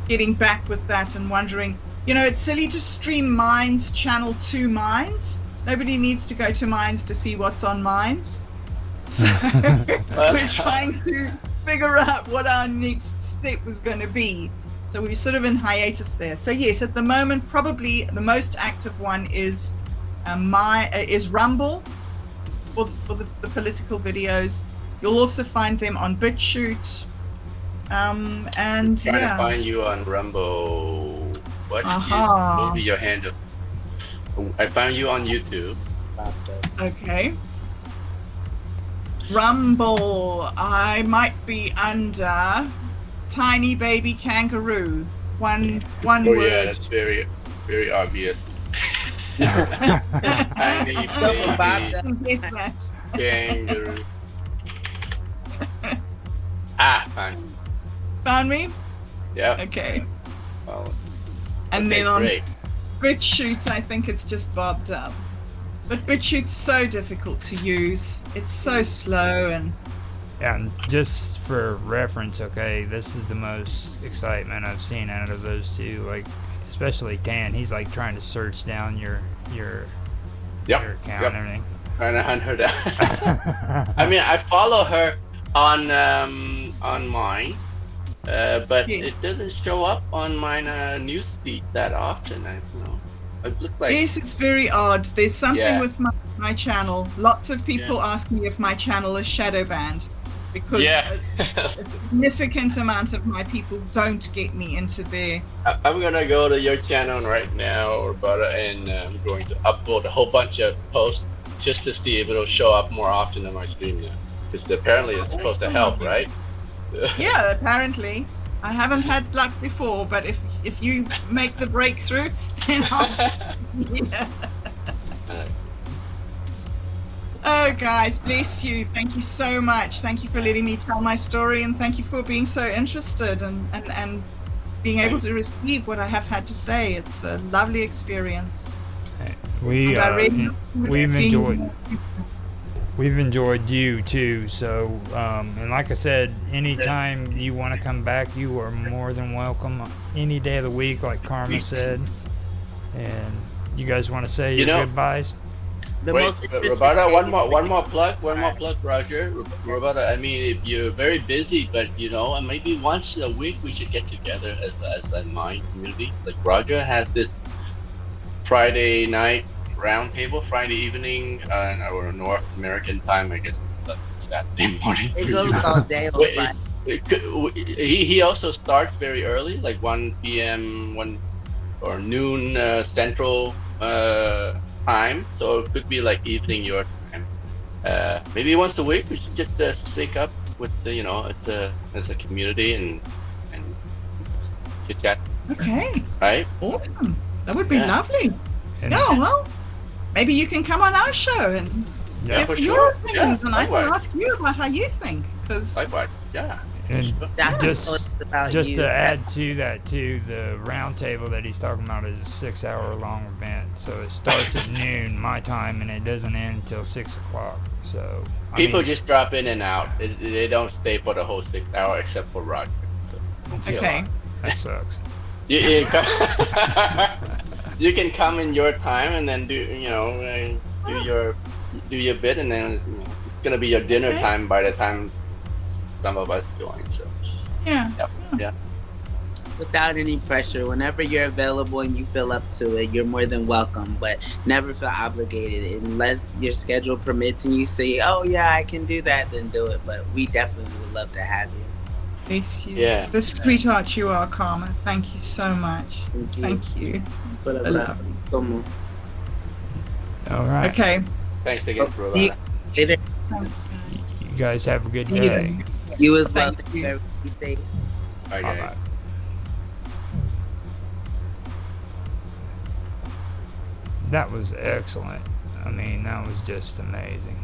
getting back with that and wondering, you know, it's silly to stream Minds channel to Minds. Nobody needs to go to Minds to see what's on Minds. So we're trying to figure out what our next step was going to be. So we're sort of in hiatus there. So yes, at the moment, probably the most active one is Rumble for the political videos. You'll also find them on BitChute. And Trying to yeah, find you on Rumble. What Aha. will be your handle? I found you on YouTube. okay. Rumble, I might be under Tiny Baby Kangaroo. One Oh word. yeah, that's very, very obvious. Tiny baby Guess that. kangaroo. Fine. Found me? Yeah. Okay. Well, And okay, then on great. BitChute, I think it's just BobDub. But BitChute's so difficult to use. It's so slow, and And just for reference, okay, this is the most excitement I've seen out of those two. Like, especially Tan, he's like trying to search down your account and everything. Trying to hunt her down. I mean, I follow her on mine, but Yeah. it doesn't show up on my news feed that often. I look like Yes, it's very odd. There's something Yeah. with my channel. Lots of people ask me if my channel is shadow banned because a significant amount of my people don't get me into their. I'm gonna go to your channel right now, Roberta, and I'm going to upload a whole bunch of posts just to see if it'll show up more often on my stream now. Because apparently it's supposed to help, right? Yeah, apparently. I haven't had luck before, but if you make the breakthrough, then I'll. Yeah. Oh, guys, bless you. Thank you so much. Thank you for letting me tell my story, and thank you for being so interested and being able to receive what I have had to say. It's a lovely experience. We And I really we've seeing- enjoyed you too. So and like I said, anytime you want to come back, you are more than welcome. Any day of the week, like Karma said. And you guys want to say your goodbyes? The Wait, most interesting Roberta, thing- one more plug, Roger. Roberta, I mean, if you're very busy, but maybe once a week we should get together as a mind community. Like Roger has this Friday night roundtable, Friday evening, in our North American time. I guess it's like Saturday morning. It for goes you. all day on Wait, Friday. he also starts very early, like 1 p.m. 1 or noon Central time, so it could be like evening your time. Maybe once a week we should get sync up with it's as a community and chit chat, Okay, right? awesome. That would be Yeah. lovely. And, Yeah, well, maybe you can come on our show and Yeah, give for your sure. opinions, and I can Likewise. ask you about how you think. Because Likewise. Yeah. and That's just what it's about just you. to add to that too, the round table that he's talking about is a 6-hour long event. So it starts at noon my time and it doesn't end until 6 o'clock. So I People mean, just drop in and out. They don't stay for the whole 6 hour except for Roger. So, okay, that sucks. You you can come in your time and then do your bit, and then it's gonna be your dinner Okay. time by the time some of us join. So yeah. yeah. Without any pressure, whenever you're available and you feel up to it, you're more than welcome. But never feel obligated unless your schedule permits and you say, "Oh yeah, I can do that," then do it. But we definitely would love to have you. Bless you. Yeah. The sweetheart you are, Karma. Thank you so much. Thank you. Thank you. For the I love. love you. Come on. All right. Okay. Thanks again, See Roberta. you later. You guys have a good Yeah. day. You as well. Thank you. Be safe. Bye, guys. Bye-bye. That was excellent. I mean, that was just amazing.